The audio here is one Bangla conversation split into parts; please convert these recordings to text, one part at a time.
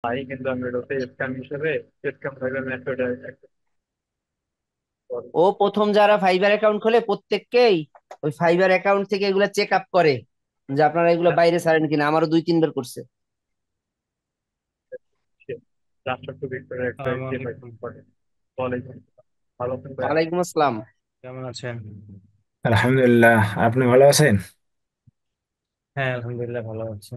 তাই কিন্তু আমি ওটাতে স্ক্যাম হিসেবে স্ক্যাম ভাইবার মেথডে ও প্রথম যারা ফাইবার অ্যাকাউন্ট খোলে প্রত্যেককেই ওই ফাইবার অ্যাকাউন্ট থেকে এগুলা চেক আপ করে যে আপনারা এগুলো বাইরে ছাড়েন কিনা। আমারও 2-3 বার করছে। রাষ্ট্র ভিক্টোরিয়া একটা আসসালামু ইয়ে আলাইকুম। করে বলে ভালো আছেন ভাইয়া? ওয়ালাইকুম আসসালাম। কেমন আছেন? আলহামদুলিল্লাহ। আপনি ভালো আছেন? হ্যাঁ, আলহামদুলিল্লাহ ভালো আছি।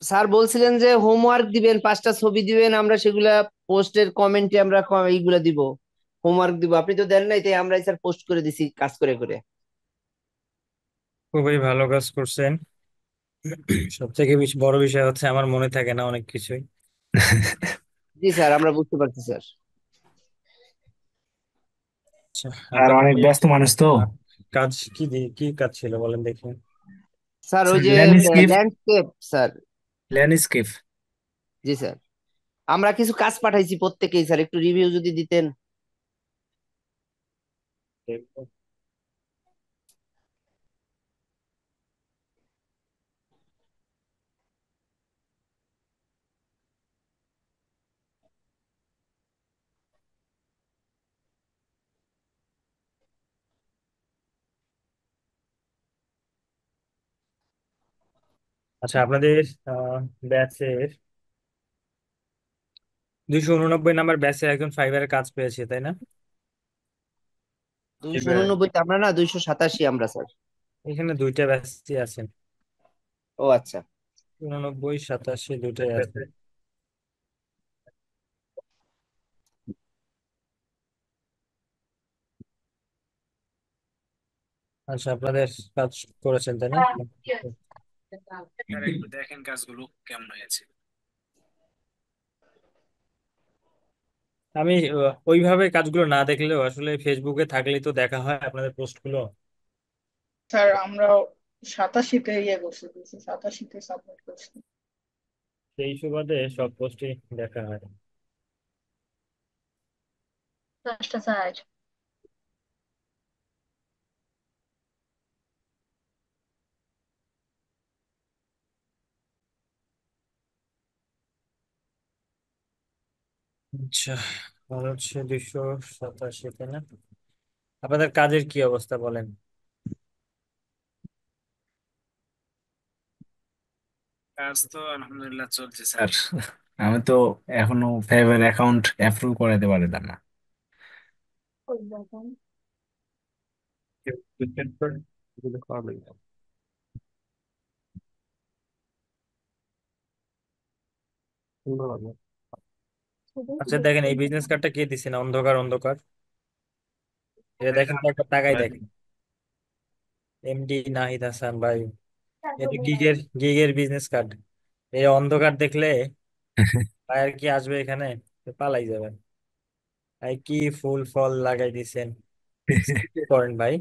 স্যার বলছিলেন যে হোমওয়ার্ক দিবেন, 5টা ছবি দিবেন, আমরা সেগুলা পোস্টের কমেন্টে আমরা এইগুলা দিব, হোমওয়ার্ক দিব। আপনি তো দেন নাই, তাই আমরা স্যার পোস্ট করে দিছি কাজ করে করে। খুবই ভালো কাজ করছেন। সব থেকে বেশি বড় বিষয় হচ্ছে আমার মনে থাকে না অনেক কিছুই। জি স্যার, আমরা বুঝতে পারছি স্যার। আচ্ছা, আর আপনাদের অনেক ব্যস্ত মানুষ তো। আহ, কাজ কি কাজ ছিল বলেন দেখি। স্যার ওই যে ল্যান্ডস্কেপ। Landscape sir. ল্যান্ডস্কেপ। জি স্যার, আমরা কিছু কাজ পাঠাইছি প্রত্যেকেই, স্যার একটু রিভিউ যদি দিতেন। আচ্ছা, আপনাদের ব্যাচের 289 নাম্বার ব্যাচের একজন ফাইবারের কাজ পেয়েছে, তাই না? 289 তে আমরা না, 287 আমরা স্যার। এখানে দুইটা ব্যাচই আছেন। ও আচ্ছা। 89, 87 দুইটাই আছে। আচ্ছা, আপনাদের কাজ করেছেন তাই না? এখানে একটু দেখেন কাজগুলো কেমন হয়েছে। আমি ওইভাবে কাজগুলো না দেখলেও আসলে ফেসবুকে থাকলেই তো দেখা হয় আপনাদের পোস্টগুলো। স্যার আমরা 87তে ইয়ে করছি, 287তে সাবমিট করছি। সেই সুবাদে সব পোস্টই দেখা হয়। দশটা স্যার। আচ্ছা, আর হচ্ছে 287, তাই না? আপনাদের কাজের কি অবস্থা বলেন। কাজ তো আলহামদুলিল্লাহ চলছে স্যার। আমি তো এখনো ফেভার অ্যাকাউন্ট অ্যাপ্রুভ করাতে পারলাম না। আচ্ছা, দেখেন এই বিজনেস কার্ডটা কে দিছে না, অন্ধকার অন্ধকার। এটা দেখেন তো, একটা টাকাই দেখেন। এমডি নাহিদ হাসান ভাই। এটা গিগের বিজনেস কার্ড। এই অন্ধকার দেখলে আর কি আসবে এখানে, পালাই যাবে। ভাই কি ফুল ফল লাগাই দিছেন, কি করেন ভাই।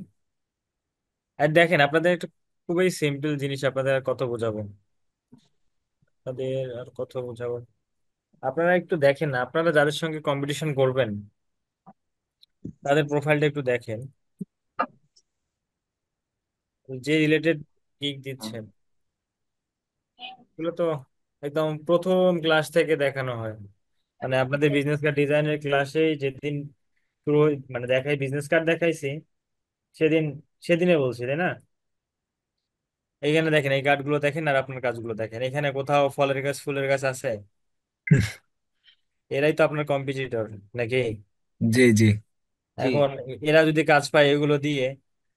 আর দেখেন আপনাদের একটা খুবই সিম্পল জিনিস, আপনাদের আর কত বোঝাবো, আপনাদের আর কত বোঝাবো। আপনারা একটু দেখেন না, আপনারা যাদের সঙ্গে কম্পিটিশন করবেন তাদের প্রোফাইলটা একটু দেখেন, যে রিলেটেড গিগ দিচ্ছেন এগুলো তো একদম প্রথম ক্লাস থেকে দেখানো হয়। মানে আপনাদের বিজনেস কার্ড ডিজাইনের ক্লাসে যেদিন শুরু মানে দেখাই, বিজনেস কার্ড দেখাইছি সেদিন, সেদিনে বলছি তাই না? এইখানে দেখেন, এই কার্ডগুলো দেখেন আর আপনার কাজগুলো দেখেন, এখানে কোথাও ফলের গাছ ফুলের গাছ আছে? এরাই তো আপনার কম্পিটিটর নাকি? জি জি। জি এখন এরা যদি কাজ পায় এগুলো দিয়ে,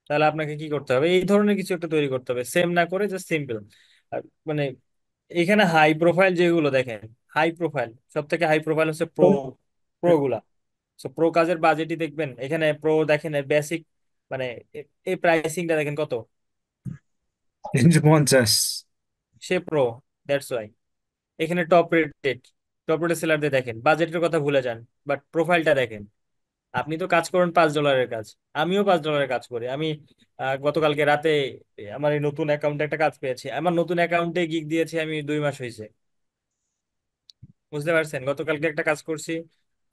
তাহলে আপনাকে কি করতে হবে, এই ধরনের কিছু একটা তৈরি করতে হবে, সেম না করে জাস্ট সিম্পল। মানে এখানে হাই প্রোফাইল যেগুলো দেখেন, হাই প্রোফাইল সব থেকে হাই প্রোফাইল হচ্ছে প্রো, প্রো গুলা। তো প্রো কাজের বাজেটই দেখবেন, এখানে প্রো দেখেন বেসিক মানে এই প্রাইসিংটা দেখেন কত, 350। সে প্রো, দ্যাটস ওয়াই। এখানে টপ রেটেড সেলারদের দেখেন, বাজেটের কথা ভুলে যান, বাট প্রোফাইলটা দেখেন। আপনি তো কাজ করেন $5 কাজ, আমিও $5 কাজ করি। আমি গতকালকে রাতে আমার এই নতুন অ্যাকাউন্টে একটা কাজ পেয়েছি, আমার নতুন অ্যাকাউন্টে গিগ দিয়েছি আমি 2 মাস হয়েছে। বুঝতে পারছেন, গতকালকে একটা কাজ করছি,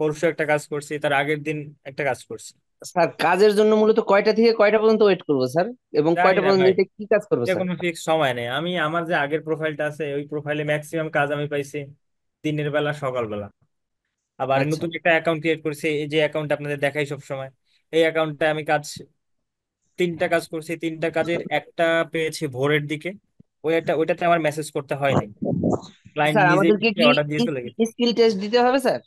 পরশু একটা কাজ করছি, তার আগের দিন একটা কাজ করছি। স্যার কাজের জন্য মূলত কয়টা থেকে কয়টা পর্যন্ত ওয়েট করবো স্যার, এবং জানি কয়টা না পর্যন্ত ভাই, নিতে কি কাজ করবো এটা স্যার? কোনো ফিক্স সময় নেই। আমি আমার যে আগের প্রোফাইলটা আছে ওই প্রোফাইলে ম্যাক্সিমাম কাজ আমি পাইছি দিনের বেলা, সকালবেলা। আবার আচ্ছা। নতুন একটা অ্যাকাউন্ট ক্রিয়েট করেছি, এই যে অ্যাকাউন্ট আপনাদের দেখাই সব সময়, এই অ্যাকাউন্টে আমি কাজ 3টা কাজ করছি। 3টা কাজের একটা পেয়েছি ভোরের দিকে, ওইটাতে আমার মেসেজ করতে হয়নি, ক্লায়েন্ট স্যার নিজেই আমাদেরকে কি অর্ডার দিয়ে চলে গেছে। স্কিল টেস্ট দিতে হবে স্যার?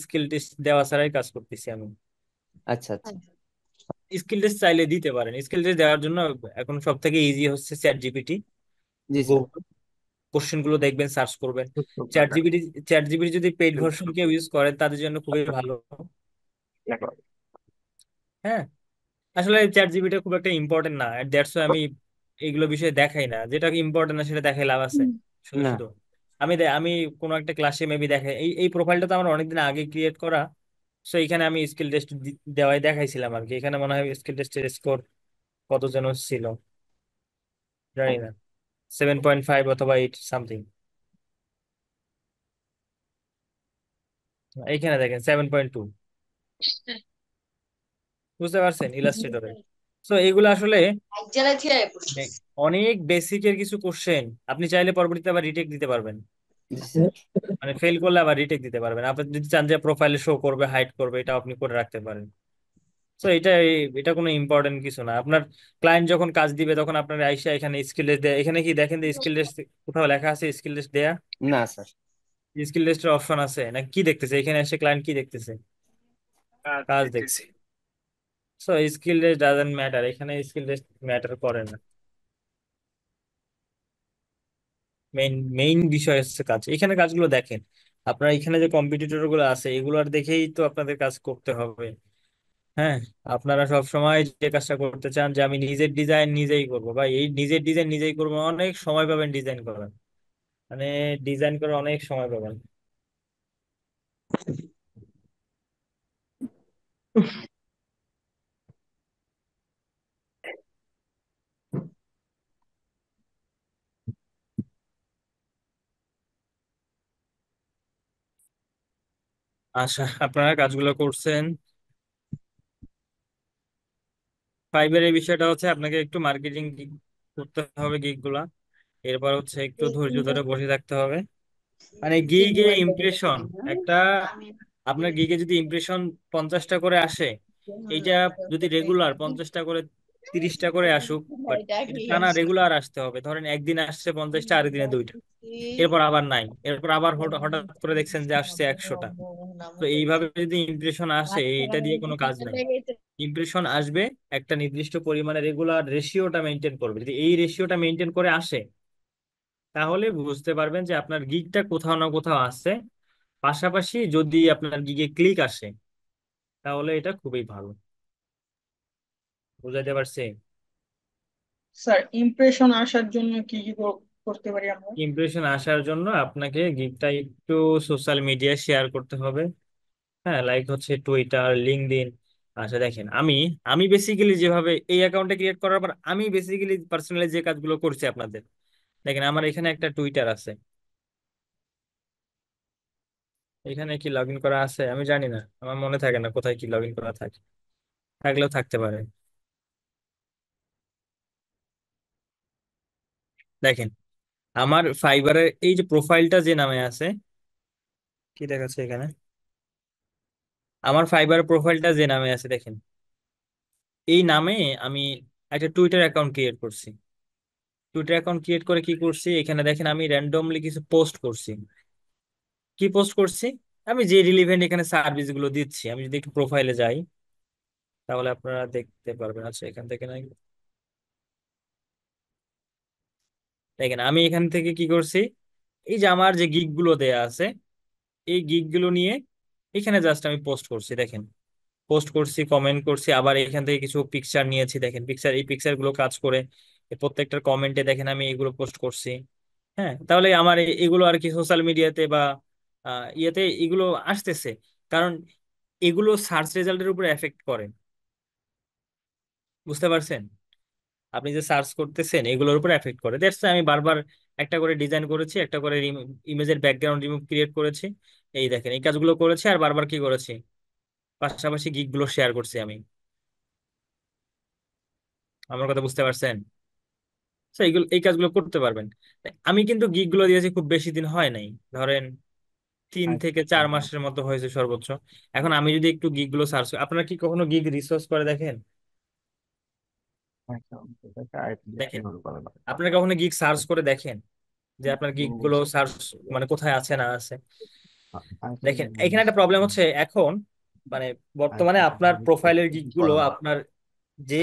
স্কিল টেস্ট দেওয়া ছাড়াই কাজ করতেছি আমি। আচ্ছা আচ্ছা। স্কিল টেস্ট চাইলে দিতে পারেন, স্কিল টেস্ট দেওয়ার জন্য এখন সব থেকে ইজি হচ্ছে চ্যাট জিপিটি, জি স্যার। গুগল। কোশ্চেন গুলো দেখবেন, সার্চ করবেন। চ্যাট জিপিটি চ্যাট জিপিটি যদি পেইড ভার্সন কেউ ইউজ করেন তাদের জন্য খুবই ভালো। হ্যাঁ, আসলে চ্যাট জিপিটা খুব একটা ইম্পর্টেন্ট না, দ্যাটস আমি এইগুলো বিষয়ে দেখাই না। যেটা ইম্পর্টেন্ট না সেটা দেখাই লাভ আছে? শুধু না শুধু আমি কোনো একটা ক্লাসে মেবি দেখাই, এই প্রোফাইলটা তো আমার অনেকদিন আগে ক্রিয়েট করা। সো এখানে আমি স্কিল টেস্ট দেওয়াই দেখাইছিলাম আর কি। এখানে মনে হয় স্কিল টেস্টের স্কোর কত যেন ছিল, জানি না, 7.5 অথবা 8 সামথিং। এইখানে দেখেন 7.2, বুঝতে পারছেন, ইলাস্ট্রেটরে। তো এগুলো আসলে মানে অনেক বেসিকের কিছু কোশ্চেন, আপনি চাইলে পরবর্তীতে আবার রিটেক দিতে পারবেন। জি স্যার। মানে ফেল করলে আবার রিটেক দিতে পারবেন। আপনি যদি চান যে প্রোফাইলে শো করবে, হাইড করবে, এটা আপনি করে রাখতে পারেন। তো এটা কোনো ইম্পর্টেন্ট কিছু না। আপনার ক্লায়েন্ট যখন কাজ দিবে তখন আপনার আইসা এখানে স্কিল টেস্ট দেয়, এখানে কি দেখেন যে স্কিল টেস্ট কোথাও লেখা আছে স্কিল টেস্ট দেয়া? না স্যার। স্কিল টেস্টের অপশন আছে না? কি দেখতেছে এখানে এসে ক্লায়েন্ট, কি দেখতেছে? কাজ কাজ দেখতেছি। দেখতেছে। So skill test doesn't matter, এখানে স্কিল টেস্ট ম্যাটার করে না। মেইন মেইন বিষয় হচ্ছে কাজ। এখানে কাজগুলো দেখেন, আপনার এখানে যে কম্পিটিটর গুলো আছে এগুলো আর দেখেই তো আপনাদের কাজ করতে হবে। হ্যাঁ, আপনারা সব সময় যে কাজটা করতে চান যে আমি নিজের ডিজাইন নিজেই করবো, ভাই এই নিজের ডিজাইন নিজেই করবো, অনেক সময় পাবেন ডিজাইন করার, মানে ডিজাইন করে অনেক সময় পাবেন। আচ্ছা, আপনারা কাজগুলো করছেন। ফাইবার এই বিষয়টা হচ্ছে আপনাকে একটু মার্কেটিং করতে হবে গিগ গুলা, এরপর হচ্ছে একটু ধৈর্য ধরে বসে থাকতে হবে। মানে গিগে ইমপ্রেশন একটা, আপনার গিগে যদি ইমপ্রেশন 50টা করে আসে, এইটা যদি রেগুলার 50টা করে 30টা করে আসুক, বাট এটা টানা রেগুলার আসতে হবে। ধরেন একদিন আসছে 50টা, আরেক দিনে 2টা, এরপর আবার নাই, এরপর আবার হঠাৎ করে দেখছেন যে আসছে 100টা। তো এইভাবে যদি ইমপ্রেশন আসে, এটা দিয়ে কোনো কাজ নাই। ইমপ্রেশন আসবে একটা নির্দিষ্ট পরিমাণে, রেগুলার রেশিওটা মেনটেন করবে। যদি এই রেশিওটা মেনটেন করে আসে তাহলে বুঝতে পারবেন যে আপনার গিগটা কোথাও না কোথাও আছে। পাশাপাশি যদি আপনার গিগে ক্লিক আসে তাহলে এটা খুবই ভালো। বুঝাইতে পারছি? স্যার ইমপ্রেশন আসার জন্য কি কি করতে পারি আমরা? ইমপ্রেশন আসার জন্য আপনাকে গিগটা একটু সোশ্যাল মিডিয়ায় শেয়ার করতে হবে। হ্যাঁ, লাইক হচ্ছে টুইটার, লিঙ্কডইন। আচ্ছা দেখেন, আমি আমি বেসিক্যালি যেভাবে এই অ্যাকাউন্টটা ক্রিয়েট করার পর আমি বেসিক্যালি পার্সোনালি যে কাজগুলো করছি আপনাদের, দেখেন আমার এখানে একটা টুইটার আছে। এখানে কি লগ ইন করা আছে আমি জানি না, আমার মনে থাকে না কোথায় কি লগ ইন করা থাকে, থাকলেও থাকতে পারে। দেখেন আমার ফাইবারের এই যে প্রোফাইলটা যে নামে আছে, কি দেখাচ্ছে এখানে, আমার ফাইবার প্রোফাইলটা যে নামে আছে দেখেন, এই নামে আমি একটা টুইটার অ্যাকাউন্ট ক্রিয়েট করছি। টুইটার অ্যাকাউন্ট ক্রিয়েট করে কি করছি, এখানে দেখেন আমি র্যান্ডমলি কিছু পোস্ট করছি। কি পোস্ট করছি? আমি যে রিলিভেন্ট এখানে সার্ভিস গুলো দিচ্ছি, আমি যদি একটু প্রোফাইলে যাই তাহলে আপনারা দেখতে পারবেন। আচ্ছা এখান থেকে নাই, দেখেন আমি এখান থেকে কি করছি, এই যে আমার যে গিগ গুলো দেয়া আছে এই গিগ গুলো নিয়ে এখানে জাস্ট আমি পোস্ট করছি। দেখেন পোস্ট করছি, কমেন্ট করছি, আবার এখান থেকে কিছু পিকচার নিয়েছি। দেখেন পিকচার, এই পিকচার গুলো কাজ করে এই প্রত্যেকটার কমেন্টে দেখেন আমি এগুলো পোস্ট করছি। হ্যাঁ, তাহলে আমার এগুলো আর কি সোশ্যাল মিডিয়াতে বা ইয়েতে এগুলো আসতেছে, কারণ এগুলো সার্চ রেজাল্টের উপর এফেক্ট করে। বুঝতে পারছেন? আপনি যে সার্চ করতেছেন এগুলোর উপর এফেক্ট করে, দ্যাটস আমি বারবার একটা করে ডিজাইন করেছি, একটা করে ইমেজের ব্যাকগ্রাউন্ড রিমুভ ক্রিয়েট করেছি। এই দেখেন এই কাজগুলো করেছি আর বারবার কি করেছি, পাশাপাশি গিগ গুলো শেয়ার করছি আমি। আমার কথা বুঝতে পারছেন? তো এইগুলো এই কাজগুলো করতে পারবেন। আমি কিন্তু গিগ গুলো দিয়েছি খুব বেশি দিন হয় নাই, ধরেন 3 থেকে 4 মাসের মতো হয়েছে সর্বোচ্চ। এখন আমি যদি একটু গিগ গুলো সার্চ, আপনারা কি কখনো গিগ রিসার্চ করে দেখেন? দেখেন, আপনারা কখনো গিগ সার্চ করে দেখেন যে আপনার গিগ গুলো সার্চ মানে কোথায় আছে না আছে? দেখেন এখানে একটা প্রবলেম হচ্ছে এখন, মানে বর্তমানে আপনার প্রোফাইলের গিগ গুলো আপনার যে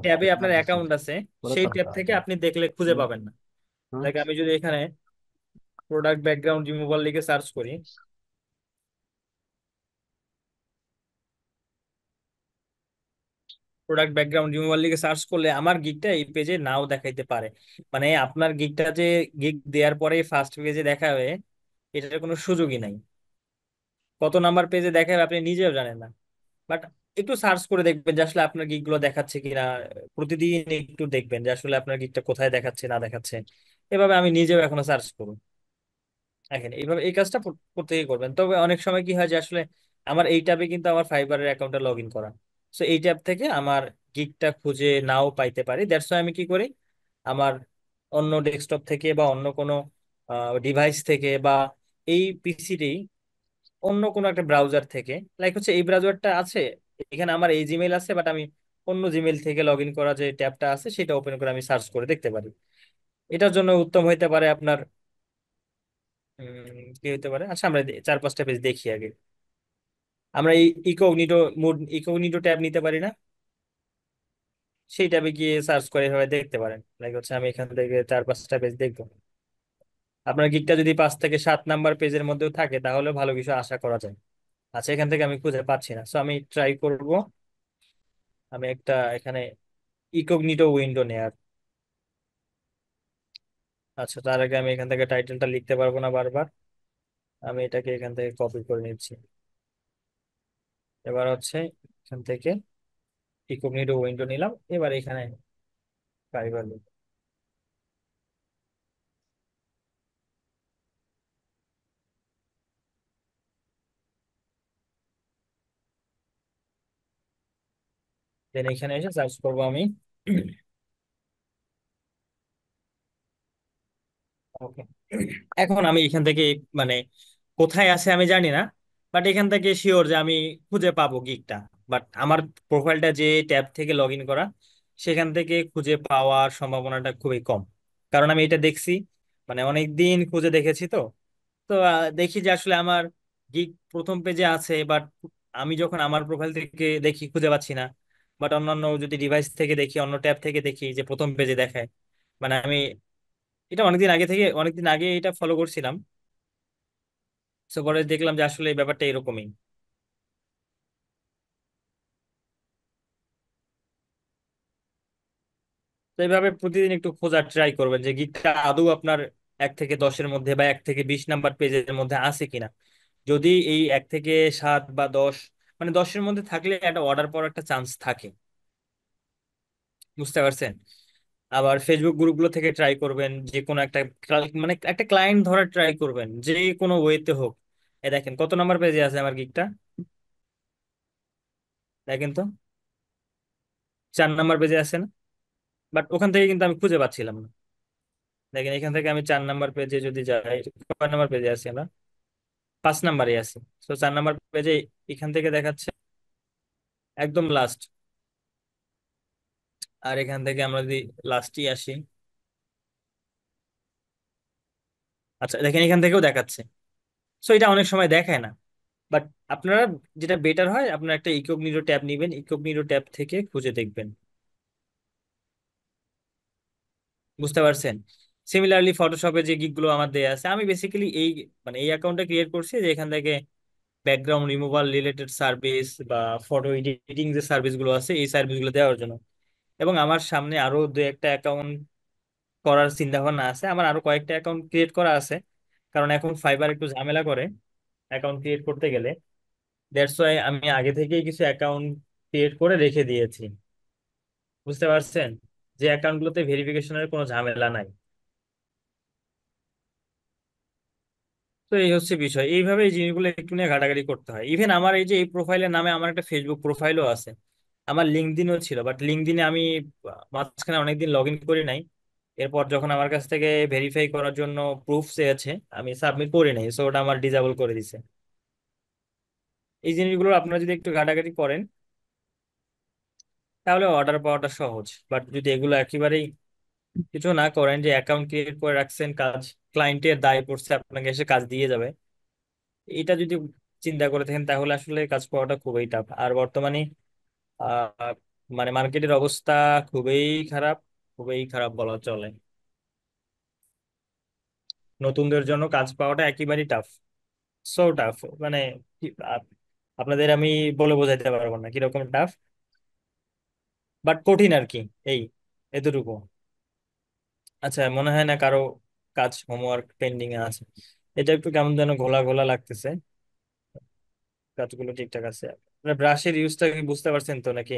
ট্যাবে আপনার অ্যাকাউন্ট আছে সেই ট্যাব থেকে আপনি দেখলে খুঁজে পাবেন না। দেখে আমি যদি এখানে প্রোডাক্ট ব্যাকগ্রাউন্ড রিমুভাল লিখে সার্চ করি, প্রোডাক্ট ব্যাকগ্রাউন্ড রিমুভাল লিখে সার্চ করলে আমার গিগটা এই পেজে নাও দেখাইতে পারে। মানে আপনার গিগটা যে গিগ দেওয়ার পরে ফার্স্ট পেজে দেখাবে এটার কোনো সুযোগই নাই। কত নাম্বার পেজে দেখাবে আপনি নিজেও জানেন না। বাট একটু সার্চ করে দেখবেন যে আসলে আপনার গিগ গুলো দেখাচ্ছে কিনা। প্রতিদিন একটু দেখবেন যে আসলে আপনার গিগটা কোথায় দেখাচ্ছে না দেখাচ্ছে। এভাবে আমি নিজেও এখনো সার্চ করব। দেখেন এইভাবে এই কাজটা প্রত্যেকেই করবেন। তবে অনেক সময় কি হয় যে আসলে আমার এই ট্যাবে কিন্তু আমার ফাইবারের অ্যাকাউন্টে লগ ইন করা, সো এই ট্যাব থেকে আমার গিগটা খুঁজে নাও পাইতে পারি। দ্যাটস আমি কি করি, আমার অন্য ডেস্কটপ থেকে বা অন্য কোনো ডিভাইস থেকে বা এই পিসিটি অন্য কোনো একটা ব্রাউজার থেকে, লাইক হচ্ছে এই ব্রাউজারটা আছে, এখানে আমার এই জিমেইল আছে, বাট আমি অন্য জিমেইল থেকে লগ ইন করা যে ট্যাবটা আছে সেটা ওপেন করে আমি সার্চ করে দেখতে পারি। এটার জন্য উত্তম হইতে পারে আপনার কি হতে পারে, আচ্ছা আমরা 4-5টা পেজ দেখি আগে। আমরা এই ইকোগনিটো মোড ইকোগনিটো ট্যাব নিতে পারি না? সেই ট্যাবে গিয়ে সার্চ করে এভাবে দেখতে পারেন। লাইক হচ্ছে আমি এখান থেকে 4-5টা পেজ দেখবো। আপনার গিকটা যদি 5 থেকে 7 নাম্বার পেজের মধ্যেও থাকে তাহলে ভালো কিছু আশা করা যায়। আচ্ছা এখান থেকে আমি খুঁজে পাচ্ছি না, সো আমি ট্রাই করব আমি একটা এখানে ইকোগনিটো উইন্ডো নেয়ার। আচ্ছা তার আগে আমি এখান থেকে টাইটেলটা লিখতে পারবো না বারবার, আমি এটাকে এখান থেকে কপি করে নিচ্ছি। এবার হচ্ছে এখান থেকে ইকোগনিটো উইন্ডো নিলাম, এবার এখানে ফাইবার দেন এখানে এসে সার্চ করবো আমি। ওকে, এখন আমি এখান থেকে মানে কোথায় আছে আমি জানি না, বাট এখান থেকে শিওর যে আমি খুঁজে পাবো গিগটা। বাট আমার প্রোফাইলটা যে ট্যাব থেকে লগ ইন করা সেখান থেকে খুঁজে পাওয়ার সম্ভাবনাটা খুবই কম। কারণ আমি এটা দেখছি, মানে অনেক দিন খুঁজে দেখেছি তো। তো দেখি যে আসলে আমার গিগ প্রথম পেজে আছে, বাট আমি যখন আমার প্রোফাইল থেকে দেখি খুঁজে পাচ্ছি না। বাট অন্যান্য যদি ডিভাইস থেকে দেখি, অন্য ট্যাব থেকে দেখি যে প্রথম পেজে দেখায়। মানে আমি এটা অনেকদিন আগে এটা ফলো করছিলাম। সো পরে দেখলাম যে আসলে এই ব্যাপারটা এরকমই। তো এইভাবে প্রতিদিন একটু খোঁজার ট্রাই করবেন যে গিকটা আদৌ আপনার 1 থেকে 10-এর মধ্যে বা 1 থেকে 20 নাম্বার পেজের মধ্যে আছে কিনা। যদি এই 1 থেকে 7 বা 10, মানে 10-এর মধ্যে থাকলে একটা অর্ডার পাওয়ার একটা চান্স থাকে। বুঝতে পারছেন? আবার ফেসবুক গ্রুপগুলো থেকে ট্রাই করবেন যে কোনো একটা মানে একটা ক্লায়েন্ট ধরার ট্রাই করবেন যে কোনো ওয়েতে হোক। এ দেখেন কত নাম্বার পেজে আছে আমার গিকটা, দেখেন তো 4 নাম্বার পেজে আছে না? বাট ওখান থেকে কিন্তু আমি খুঁজে পাচ্ছিলাম না। দেখেন এখান থেকে আমি 4 নাম্বার পেজে যদি যাই, কয় নাম্বার পেজে আছি আমরা? 5 নাম্বারে আছি। তো 4 নাম্বার পেজে এখান থেকে দেখাচ্ছে একদম লাস্ট। আর এখান থেকে আমরা যদি লাস্টই আসি, আচ্ছা দেখেন এখান থেকেও দেখাচ্ছে। সো এটা অনেক সময় দেখায় না। বাট আপনারা যেটা বেটার হয় আপনারা একটা ইকোগনিটো ট্যাব নিবেন, ইকোগনিটো ট্যাব থেকে খুঁজে দেখবেন। বুঝতে পারছেন? সিমিলারলি ফটোশপে যে গিকগুলো আমার দেয়া আছে, আমি বেসিক্যালি এই মানে এই অ্যাকাউন্টটা ক্রিয়েট করছি যে এখান থেকে ব্যাকগ্রাউন্ড রিমুভাল রিলেটেড সার্ভিস বা ফটো এডিটিং যে সার্ভিসগুলো আছে এই সার্ভিসগুলো দেওয়ার জন্য। এবং আমার সামনে আরো 2-1টা অ্যাকাউন্ট করার চিন্তা ভাবনা আছে, আমার আরো কয়েকটা অ্যাকাউন্ট ক্রিয়েট করা আছে। কারণ এখন ফাইবার একটু ঝামেলা করে অ্যাকাউন্ট ক্রিয়েট করতে গেলে। দ্যাটস ওয়াই আমি আগে থেকেই কিছু অ্যাকাউন্ট ক্রিয়েট করে রেখে দিয়েছি। বুঝতে পারছেন? যে অ্যাকাউন্টগুলোতে ভেরিফিকেশনের কোনো ঝামেলা নাই। তো এই হচ্ছে বিষয়, এইভাবে এই জিনিসগুলো একটু নিয়ে ঘাটাঘাটি করতে হয়। ইভেন আমার এই যে এই প্রোফাইলের নামে আমার একটা ফেসবুক প্রোফাইলও আছে, আমার লিঙ্কডইনও ছিল, বাট লিঙ্কডইনে আমি মাঝখানে অনেকদিন লগ ইন করি নাই। এরপর যখন আমার কাছ থেকে ভেরিফাই করার জন্য প্রুফ চেয়েছে, আমি সাবমিট করি নাই, সো ওটা আমার ডিসেবল করে দিছে। এই জিনিসগুলো আপনারা যদি একটু ঘাটাঘাটি করেন তাহলে অর্ডার পাওয়াটা সহজ। বাট যদি এগুলো একেবারেই কিছু না করেন, যে অ্যাকাউন্ট ক্রিয়েট করে রাখছেন, কাজ ক্লায়েন্টের দায় পড়ছে আপনাকে এসে কাজ দিয়ে যাবে, এটা যদি চিন্তা করে থাকেন তাহলে আসলে কাজ পাওয়াটা খুবই টাফ। আর বর্তমানে আহ মানে মার্কেটের অবস্থা খুবই খারাপ, খুবই খারাপ বলা চলে। নতুনদের জন্য কাজ পাওয়াটা একেবারেই টাফ, সো টাফ। মানে আপনাদের আমি বলে বোঝাইতে পারবো না কিরকম টাফ, বাট কঠিন আর কি, এই এতটুকু। আচ্ছা, মনে হয় না কারো কাজ হোমওয়ার্ক পেন্ডিং এ আছে? এটা একটু কেমন যেন ঘোলা ঘোলা লাগতেছে, কাজগুলো ঠিকঠাক আছে? ব্রাশের ইউজটা কি বুঝতে পারছেন তো নাকি?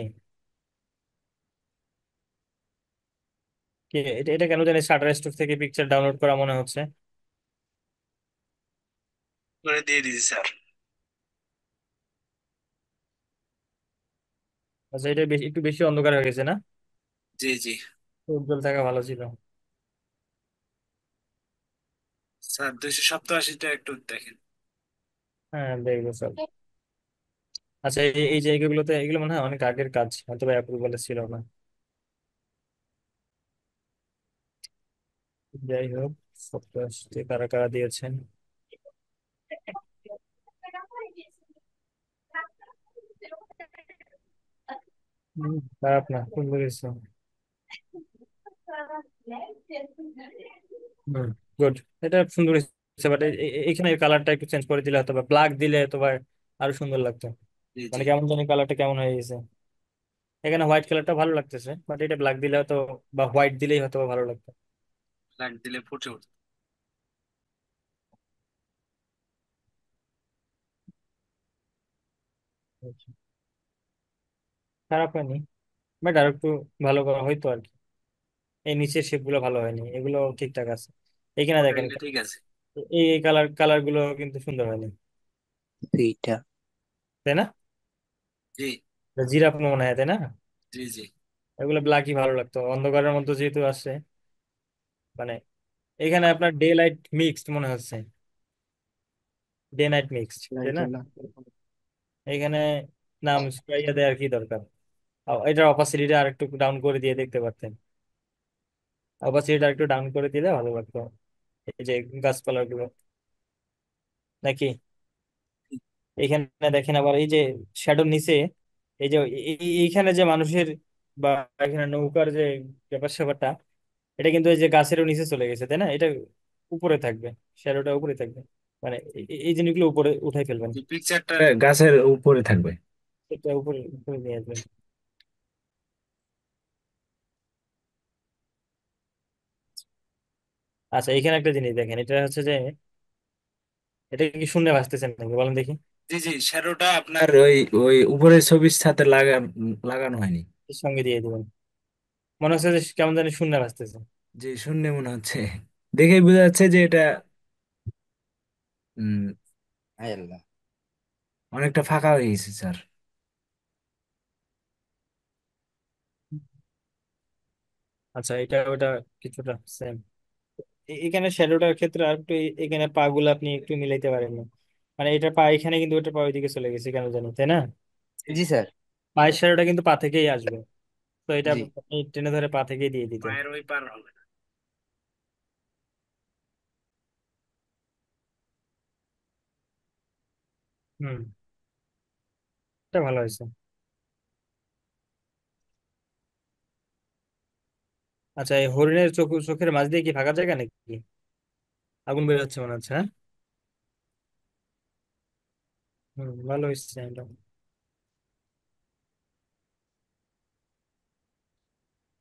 কি এটা এটা কেন জানি শাটার স্টোর থেকে পিকচার ডাউনলোড করা মনে হচ্ছে। করে দিয়ে দিছি স্যার। আচ্ছা, এটা বেশি একটু বেশি অন্ধকার হয়ে গেছে না? জি জি উজ্জ্বল থাকা ভালো ছিল। স্যার, 287টা একটু দেখেন। হ্যাঁ, দেখবো স্যার। আচ্ছা, এই জায়গাগুলোতে এগুলো মনে হয় অনেক আগের কাজ, হয়তো বা অ্যাপ্রুভালে ছিল না। যাই হোক, সফটওয়্যার কারা কারা দিয়েছেন। খারাপ না, সুন্দর হয়েছে। গুড, এটা সুন্দর হয়েছে, বাট এখানে কালারটা একটু চেঞ্জ করে দিলে হয়তো বা ব্ল্যাক দিলে হয়তো বা আরো সুন্দর লাগতো। জি জি মানে কেমন জানি কালারটা কেমন হয়ে গেছে। এখানে হোয়াইট কালারটা ভালো লাগতেছে, বাট এটা ব্ল্যাক দিলে হয়তো বা হোয়াইট দিলেই হয়তো বা ভালো লাগতো। লাইট দিলে ফুটে উঠবে। আচ্ছা, খারাপ হয়নি, বাট আর একটু ভালো করা হয়তো আর কি। এই নিচের শেপ গুলো ভালো হয়নি, এগুলো ঠিকঠাক আছে। এখানে দেখেন, মডেলটা ঠিক আছে। এই কালার কালার গুলো কিন্তু সুন্দর হয়নি, এইটা তাই না? জি জিরাফ মনে হয়, তাই না? জি জি এগুলো ব্ল্যাকই ভালো লাগতো, অন্ধকারের মধ্যে যেহেতু আসছে। মানে এখানে আপনার ডে লাইট মিক্সড মনে হচ্ছে, ডে নাইট মিক্সড, তাই না? এখানে নাম স্প্রাইয়া দেওয়ার কি দরকার? এটার অপাসিটিটা আর একটু ডাউন করে দিয়ে দেখতে পারতেন, অপাসিটিটা একটু ডাউন করে দিলে ভালো লাগতো। এই যে গাছপালা গুলো নাকি, এখানে দেখেন আবার এই যে শ্যাডোর নিচে, এই যে এইখানে যে মানুষের বা এখানে নৌকার যে ব্যাপার স্যাপারটা, এটা কিন্তু এই যে গাছেরও নিচে চলে গেছে, তাই না? এটা উপরে থাকবে, শ্যাডোটা উপরে থাকবে। মানে এই জিনিসগুলো উপরে উঠাই ফেলবেন, যে পিকচারটা গাছের উপরে থাকবে। এটা উপরে উপরে নিয়ে আসবেন। আচ্ছা, এখানে একটা জিনিস দেখেন, এটা হচ্ছে যে এটা কি শূন্য ভাসতেছেন নাকি বলেন দেখি? জি জি, শ্যাডোটা আপনার ওই ওই উপরের ছবির সাথে লাগানো হয়নি। এর সঙ্গে দিয়ে দিবেন, মনে হচ্ছে যে কেমন জানি শূন্য ভাসতেছে। যে শূন্য মনে হচ্ছে, দেখেই বোঝা যাচ্ছে যে এটা উম, হায় আল্লাহ। অনেকটা ফাঁকা হয়ে গেছে স্যার। আচ্ছা, এটা ওটা কিছুটা সেম। এখানে শ্যাডোটার ক্ষেত্রে আর একটু এখানে পা গুলো আপনি একটু মিলাইতে পারেন না, মানে এটা পা এখানে কিন্তু ওটা পা ওইদিকে চলে গেছে কেন জানি, তাই না? জি স্যার। পায়ের শ্যাডোটা কিন্তু পা থেকেই আসবে, তো এটা জি। আপনি টেনে ধরে পা থেকেই দিয়ে দিতেন। পায়ের ওই পার হবে না। হুম, এটা ভালো হয়েছে। আচ্ছা, এই হরিণের চোখের মাঝ দিয়ে কি ফাঁকা জায়গা নাকি? আগুন বের হচ্ছে মনে হচ্ছে, হ্যাঁ। ভালো হয়েছে এটা।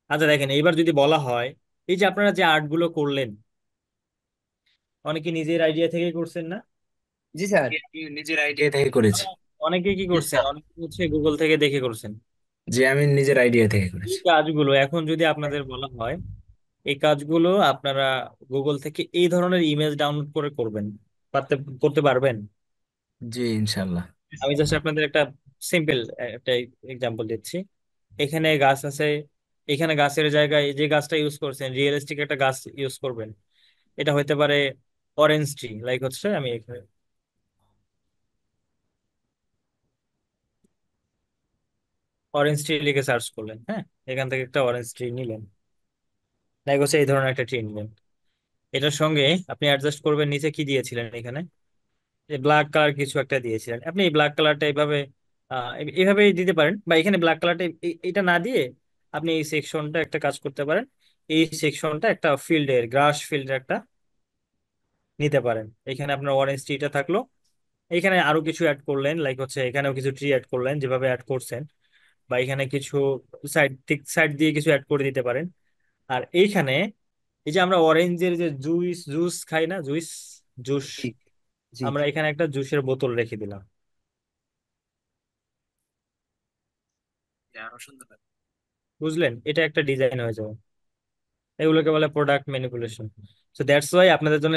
আচ্ছা দেখেন, এইবার যদি বলা হয়, এই যে আপনারা যে আর্ট গুলো করলেন, অনেকে নিজের আইডিয়া থেকে করছেন না? জি স্যার। আমি নিজের আইডিয়া থেকে করেছি। অনেকে কি করছেন, অনেকে হচ্ছে গুগল থেকে দেখে করছেন। যে আমি নিজের আইডিয়া থেকে এই করেছি। কাজগুলো এখন যদি আপনাদের বলা হয়, এই কাজগুলো আপনারা গুগল থেকে এই ধরনের ইমেজ ডাউনলোড করে করবেন, পারতে করতে পারবেন? জি ইনশাল্লাহ। আমি জাস্ট আপনাদের একটা সিম্পল একটা এক্সাম্পল দিচ্ছি। এখানে গাছ আছে, এখানে গাছের জায়গায় যে গাছটা ইউজ করছেন রিয়েলিস্টিক একটা গাছ ইউজ করবেন। এটা হইতে পারে অরেঞ্জ ট্রি, লাইক হচ্ছে আমি এখানে অরেঞ্জ ট্রি লিখে সার্চ করলেন, হ্যাঁ, এখান থেকে একটা অরেঞ্জ ট্রি নিলেন, লাইক হচ্ছে এই ধরনের একটা ট্রি নিলেন। এটার সঙ্গে আপনি অ্যাডজাস্ট করবেন নিচে কি দিয়েছিলেন এখানে, ব্ল্যাক কালার কিছু একটা দিয়েছিলেন, আপনি এই ব্ল্যাক কালারটা এইভাবে এইভাবেই দিতে পারেন, বা এখানে ব্ল্যাক কালারটা এটা না দিয়ে আপনি এই সেকশনটা একটা কাজ করতে পারেন। এই সেকশনটা একটা ফিল্ডের গ্রাস ফিল্ডের একটা নিতে পারেন। এখানে আপনার অরেঞ্জ ট্রিটা থাকলো, এখানে আরো কিছু অ্যাড করলেন, লাইক হচ্ছে এখানেও কিছু ট্রি অ্যাড করলেন যেভাবে অ্যাড করছেন, বা এখানে কিছু সাইড দিয়ে কিছু অ্যাড করে দিতে পারেন। আর এইখানে এই যে আমরা অরেঞ্জের যে জুস জুস খাই না, জুস, জি জি আমরা এখানে একটা জুসের বোতল রেখে দিলাম। আরো সুন্দর লাগে। বুঝলেন, এটা একটা ডিজাইন হয়ে যাবে। এগুলোকে বলে product manipulation. So that's why আপনাদের জন্য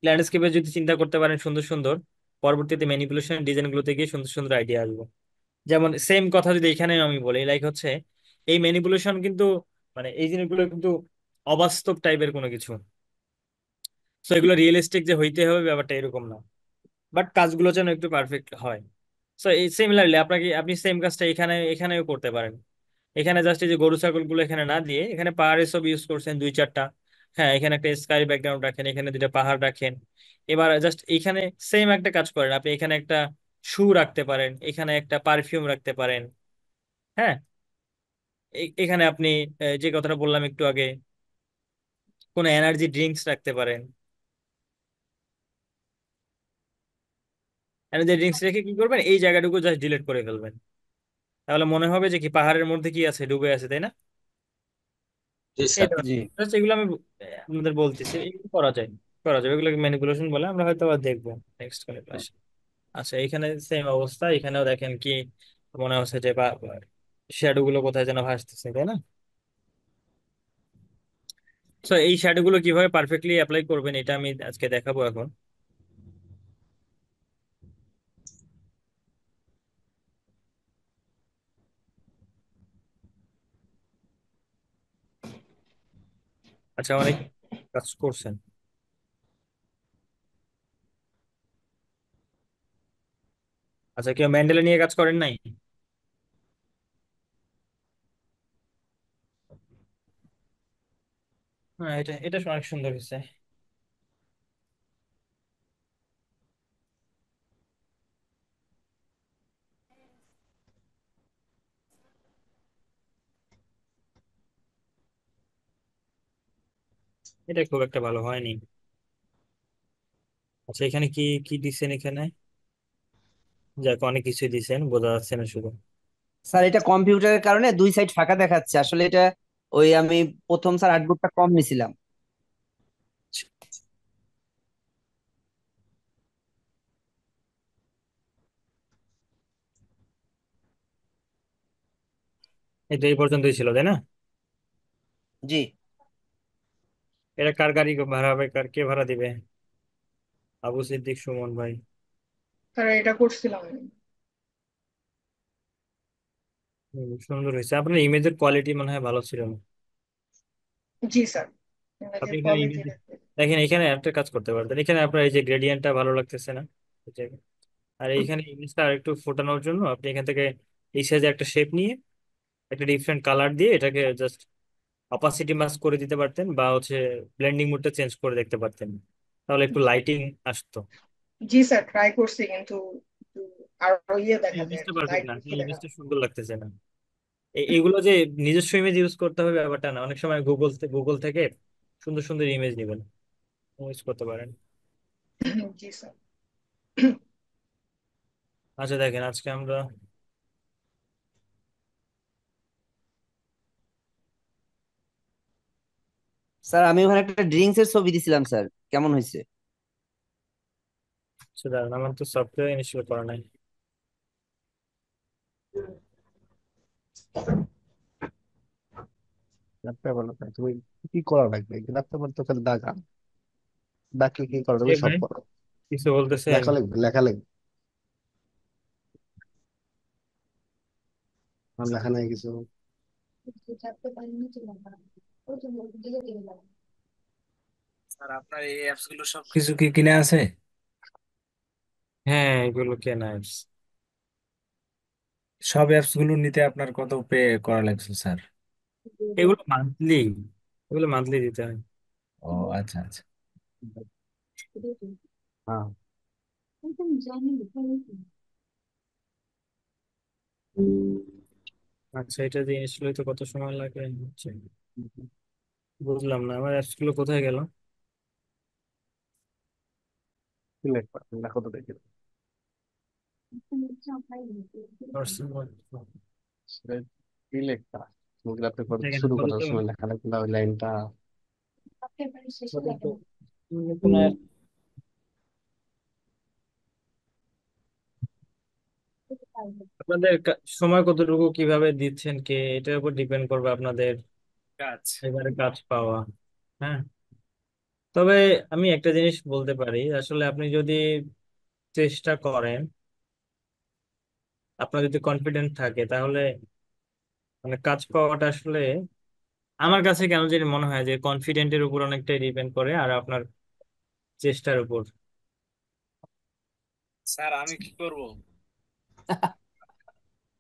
ল্যান্ডস্কেপে যদি চিন্তা করতে পারেন সুন্দর সুন্দর, পরবর্তীতে ম্যানিপুলেশন ডিজাইন গুলোতে গিয়ে সুন্দর সুন্দর আইডিয়া আসবে। যেমন সেম কথা যদি এখানে আমি বলি, লাইক হচ্ছে এই ম্যানিপুলেশন কিন্তু মানে এই জিনিসগুলো কিন্তু অবাস্তব টাইপের কোনো কিছু। সো এগুলো রিয়েলিস্টিক যে হইতে হবে ব্যাপারটা এরকম না, বাট কাজগুলো যেন একটু পারফেক্ট হয়। সো এই সিমিলারলি আপনি সেম কাজটা এখানেও করতে পারেন। এখানে জাস্ট এই যে গরু ছাগল গুলো এখানে না দিয়ে এখানে পাহাড়ের সব ইউজ করছেন দুই চারটা, হ্যাঁ, এখানে একটা স্কাই ব্যাকগ্রাউন্ড রাখেন, এখানে দুইটা পাহাড় রাখেন। এবার জাস্ট এইখানে সেম একটা কাজ করেন, আপনি এখানে একটা শু রাখতে পারেন, এখানে একটা পারফিউম রাখতে পারেন, হ্যাঁ, এখানে আপনি যে কথাটা বললাম একটু আগে, কোনো এনার্জি ড্রিঙ্কস রাখতে পারেন। এনার্জি ড্রিঙ্কস রেখে কি করবেন, এই জায়গাটুকু জাস্ট ডিলিট করে ফেলবেন, তাহলে মনে হবে যে কি পাহাড়ের মধ্যে কি আছে, ডুবে আছে, তাই না? জি এই স্যার। জি just এগুলো আমি আপনাদের বলতেছি, এগুলো করা যায় এগুলোকে ম্যানিপুলেশন বলে, আমরা হয়তো আবার দেখবো নেক্সট কোনো ক্লাসে। আচ্ছা, এখানে সেম অবস্থা, এখানেও দেখেন কি মনে হচ্ছে যে শ্যাডো গুলো কোথায় যেন ভাসতেছে, তাই না? তো এই শ্যাডো গুলো কিভাবে পারফেক্টলি অ্যাপ্লাই করবেন এটা আমি আজকে দেখাবো এখন। আচ্ছা, অনেক কাজ করছেন। আচ্ছা, কেউ ম্যান্ডেলা নিয়ে কাজ করেন নাই? হ্যাঁ, এটা এটা অনেক সুন্দর হয়েছে। এটা খুব একটা ভালো হয়নি। আচ্ছা, এখানে কি কি দিচ্ছেন এখানে, যাক অনেক কিছুই দিচ্ছেন, বোঝা যাচ্ছে না শুধু। স্যার, এটা কম্পিউটারের কারণে দুই সাইড ফাঁকা দেখাচ্ছে আসলে। এটা ওই আমি প্রথম স্যার আর্টবোর্ডটা কম নিছিলাম। এটা এই পর্যন্তই ছিল, তাই না? জি এটা কার গাড়ি ভাড়া হবে, কে ভাড়া দিবে? আবু সিদ্দিক সুমন ভাই। স্যার এটা করছিলাম আমি। সুন্দর হয়েছে, আপনার ইমেজের কোয়ালিটি মনে হয় ভালো ছিল না। জি স্যার, আপনি ইমেজের এখানে কোয়ালিটি ইমেজ দেখতে। দেখেন, এখানে একটা কাজ করতে পারতেন, এখানে আপনার এই যে গ্রেডিয়েন্টটা ভালো লাগতেছে না, এই যে- আর এইখানে ইমেজটা আর একটু ফোটানোর জন্য আপনি এখান থেকে এই সাইজে একটা শেপ নিয়ে একটা ডিফারেন্ট কালার দিয়ে এটাকে জাস্ট অপাসিটি মাস্ক করে দিতে পারতেন, বা হচ্ছে ব্লেন্ডিং মোডটা চেঞ্জ করে দেখতে পারতেন, তাহলে একটু লাইটিং আসতো। জি স্যার, ট্রাই করছি কিন্তু একটু আরো দেখা যায় আর ইমেজটা কি, পারফেক্ট লাইট না, বেশি এই দেখা ইমেজটা যায়। সুন্দর লাগতেছে না। এগুলো যে নিজস্ব ইমেজ ইউজ করতে হবে ব্যাপারটা না, অনেক সময় গুগল থেকে সুন্দর সুন্দর ইমেজ নেবেন, ইউজ করতে পারেন। জি স্যার। আচ্ছা, দেখেন আজকে আমরা স্যার, আমি ওখানে একটা ড্রিঙ্কস এর ছবি দিছিলাম স্যার, কেমন হয়েছে? দাঁড়ান, আমার তো সফটওয়্যার ইনস্টল করা নাই। ল্যাপটপ ভালো না, তুমি কি করা লাগবে? ল্যাপটপ তো খালি দাগা। বাকি কি করো এ তুমি সব ভাই করো। কিছু বলতেছেন? লেখা লিখবে লেখা লিখবে। আমার লেখা নাই কিছু। স্যার আপনার এই অ্যাপস গুলো সব কিছু কি কিনে আছে? হ্যাঁ, এগুলো কেনা apps। সব অ্যাপস গুলো নিতে আপনার কত পে করা লাগছে স্যার? এগুলো মান্থলি, এগুলো মান্থলি দিতে হয়। ও আচ্ছা আচ্ছা। হ্যাঁ। আচ্ছা, এটা দিয়ে ইনস্টল হইতে কত সময় লাগে হচ্ছে? বুঝলাম না, আমার অ্যাপস গুলো কোথায় গেল? কি লেখবা লেখো তো দেখি। সেটা কি লেখবা মুখে আপনি দেখেন শুরু করার আপাতত সময় লেখা লাগবে ওই লাইনটা। আপাতত কোনো আপনাদের সময় কতটুকু কিভাবে দিচ্ছেন কে, এটার উপর ডিপেন্ড করবে আপনাদের কাজ। এবারে কাজ পাওয়া। হ্যাঁ, তবে আমি একটা জিনিস বলতে পারি, আসলে আপনি যদি চেষ্টা করেন, আপনার যদি কনফিডেন্ট থাকে, তাহলে মানে কাজ পাওয়াটা আসলে আমার কাছে কেন জানি মনে হয় যে কনফিডেন্টের উপর অনেকটাই ডিপেন্ড করে আর আপনার চেষ্টার উপর। স্যার আমি কি করব?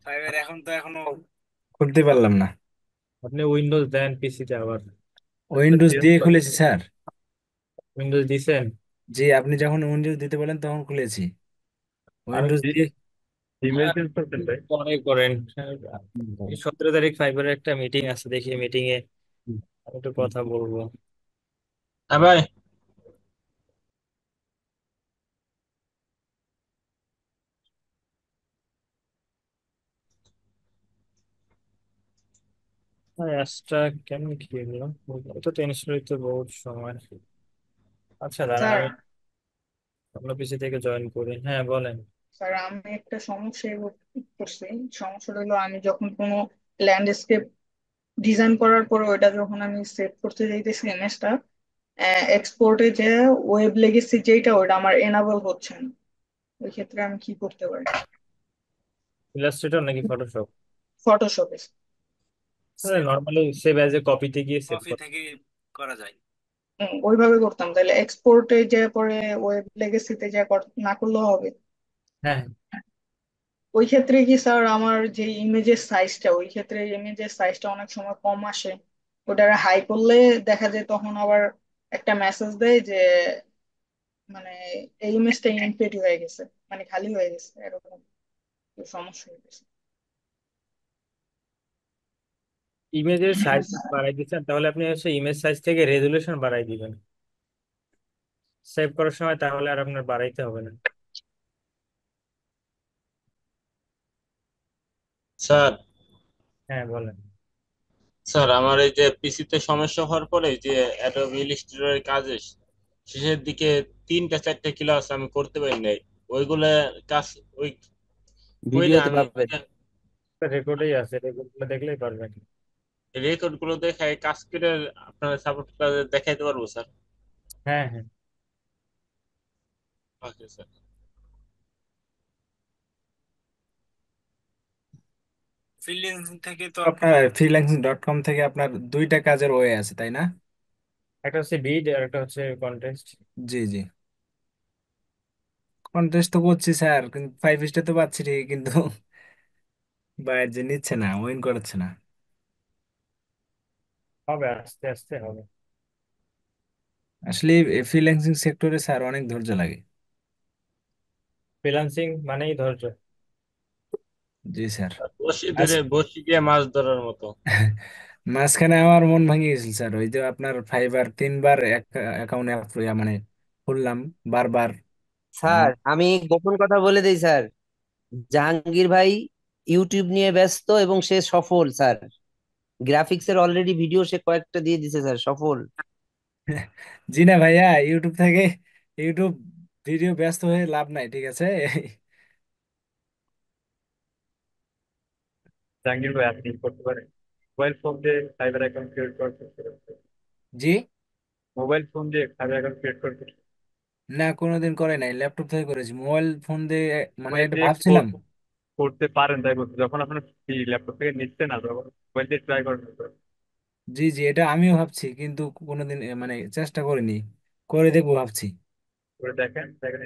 ফাইবার এখন তো এখনো খুলতে পারলাম না। আপনি উইন্ডোজ দেন পিসিতে আবার। উইন্ডোজ দিয়ে খুলেছি স্যার। উইন্ডোজ দিছেন? জি, আপনি যখন উইন্ডোজ দিতে বলেন তখন খুলেছি আর উইন্ডোজ দিয়ে। জিমেল চেঞ্জ করতেন ভাই? পরে করেন। 17 তারিখ ফাইবারের একটা মিটিং আছে, দেখি মিটিং এ আমি একটু কথা বলবো। হ্যাঁ ভাই। অ্যাপসটা কেমন কি এগুলো? এটা তো ইনস্টল হইতে বহুত সময়। আচ্ছা দাঁড়ান, স্যার আমি আপনার পিসি থেকে জয়েন করি। হ্যাঁ বলেন। স্যার আমি একটা সমস্যা করছি। সমস্যাটা হলো আমি যখন কোনো ল্যান্ডস্কেপ ডিজাইন করার পরে ওইটা যখন আমি সেভ করতে যাইতেছি ইমেজটা, এক্সপোর্টে যে ওয়েব লেগেসি যেটা ওইটা আমার এনাবল হচ্ছে না। ওই ক্ষেত্রে আমি কি করতে পারি? ইলাস্ট্রেটর নাকি ফটোশপ? ফটোশপে। নর্মালি সেভ অ্যাজ এ কপিতে গিয়ে সেভ কফি কর। থেকে করা যায়। ওইভাবে করতাম, তাহলে এক্সপোর্টে যে পরে ওয়েব লেগেসিতে যা না করলেও হবে। হ্যাঁ, ওই ক্ষেত্রে কি স্যার আমার যে ইমেজের সাইজটা, ওই ক্ষেত্রে ইমেজের সাইজটা অনেক সময় কম আসে। ওটা হাই করলে দেখা যায় তখন আবার একটা মেসেজ দেয় যে মানে এই ইমেজটা ইনকমপ্লিট হয়ে গেছে, মানে খালি হয়ে গেছে, এরকম একটু সমস্যা হয়ে গেছে। ইমেজের সাইজ বাড়াই দিচ্ছেন, তাহলে আপনি হচ্ছে ইমেজ সাইজ থেকে রেজুলেশন বাড়াই দিবেন সেভ করার সময়, তাহলে আর আপনার বাড়াইতে হবে না। স্যার হ্যাঁ বলেন। স্যার আমার এই যে পিসিতে সমস্যা হওয়ার পরে যে অ্যাডোবি ইলাস্ট্রেটরের কাজে শেষের দিকে 3-4টা ক্লাস আমি করতে পারি নাই। ওইগুলা কাজ ওই কইরা ভিডিওতে আমি পাবেন। রেকর্ডেই আছে, রেকর্ডগুলো দেখলেই পারবেন। রেকর্ড গুলো দেখায় কাজ করে আপনার সাপোর্ট কাজে দেখাইতে পারবো স্যার। হ্যাঁ হ্যাঁ। Okay sir. ফ্রিল্যান্সিং থেকে তো আপনার freelancing.com থেকে আপনার 2টা কাজের ওয়ে আছে তাই না? একটা হচ্ছে বিড আর একটা হচ্ছে কন্টেস্ট। জি জি। কন্টেস্ট তো করছি স্যার, কিন্তু 5 স্টার তো পাচ্ছি ঠিকই, কিন্তু বাইরে যে নিচ্ছে না, উইন করাচ্ছে না। হবে, আস্তে আস্তে হবে। আসলে ফ্রিল্যান্সিং সেক্টরে স্যার অনেক ধৈর্য লাগে। ফ্রিল্যান্সিং মানেই ধৈর্য। জি স্যার। বসি আজ ধরে বসি দিয়ে মাছ ধরার মতো। মাঝখানে আমার মন ভেঙে গেছিল স্যার, ওই যে আপনার ফাইবার 3বার অ্যাকাউন্ট মানে খুললাম বারবার। এখন স্যার আমি গোপন কথা বলে দিই স্যার, জাহাঙ্গীর ভাই ইউটিউব নিয়ে ব্যস্ত এবং সে সফল স্যার। গ্রাফিক্সের অলরেডি ভিডিও সে কয়েকটা দিয়ে দিছে স্যার, সফল। জি না ভাইয়া, ইউটিউব থেকে ইউটিউব ভিডিও ব্যস্ত হয়ে লাভ নাই, ঠিক আছে? জাহাঙ্গীর ভাই আপনি করতে পারেন মোবাইল ফোন দিয়ে সাইবার অ্যাকাউন্ট ক্রিয়েট করতে পারেন। জি। মোবাইল ফোন দিয়ে খাতা অ্যাকাউন্ট ক্রিয়েট করতে? না, কোনোদিন করে নাই, ল্যাপটপ থেকে করেছি। মোবাইল ফোন দিয়ে মানে মোবাইল এটা দিয়ে ভাবছিলাম। করতে পারেন, তাই বলছি। যখন আপনার ল্যাপটপ থেকে নিচ্ছে না, তখন মোবাইল দিয়ে ট্রাই করেন তো। জি জি, এটা আমিও ভাবছি, কিন্তু কোনোদিন মানে চেষ্টা করিনি। করে দেখবো ভাবছি। করে দেখেন দেখেন।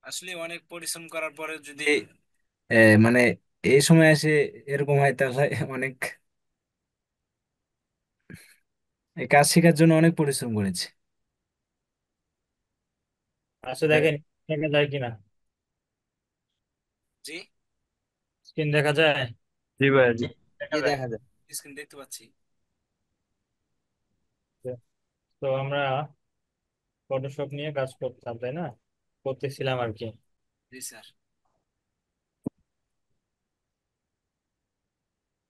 আসলে অনেক পরিশ্রম করার পরে যদি মানে এই সময় এসে এরকম হয়, তাহলে অনেক এই কাজ শেখার জন্য অনেক পরিশ্রম করেছি। আচ্ছা হ্যাঁ। দেখেন দেখা যায় কিনা, জি স্ক্রিন দেখা যায়। জি ভাইয়া, জি। দেখা জি যায়। দেখা যায়। স্ক্রিন দেখতে পাচ্ছি। তো আমরা ফটোশপ নিয়ে কাজ করতাম তাই না, করতেছিলাম আর কি। জি স্যার।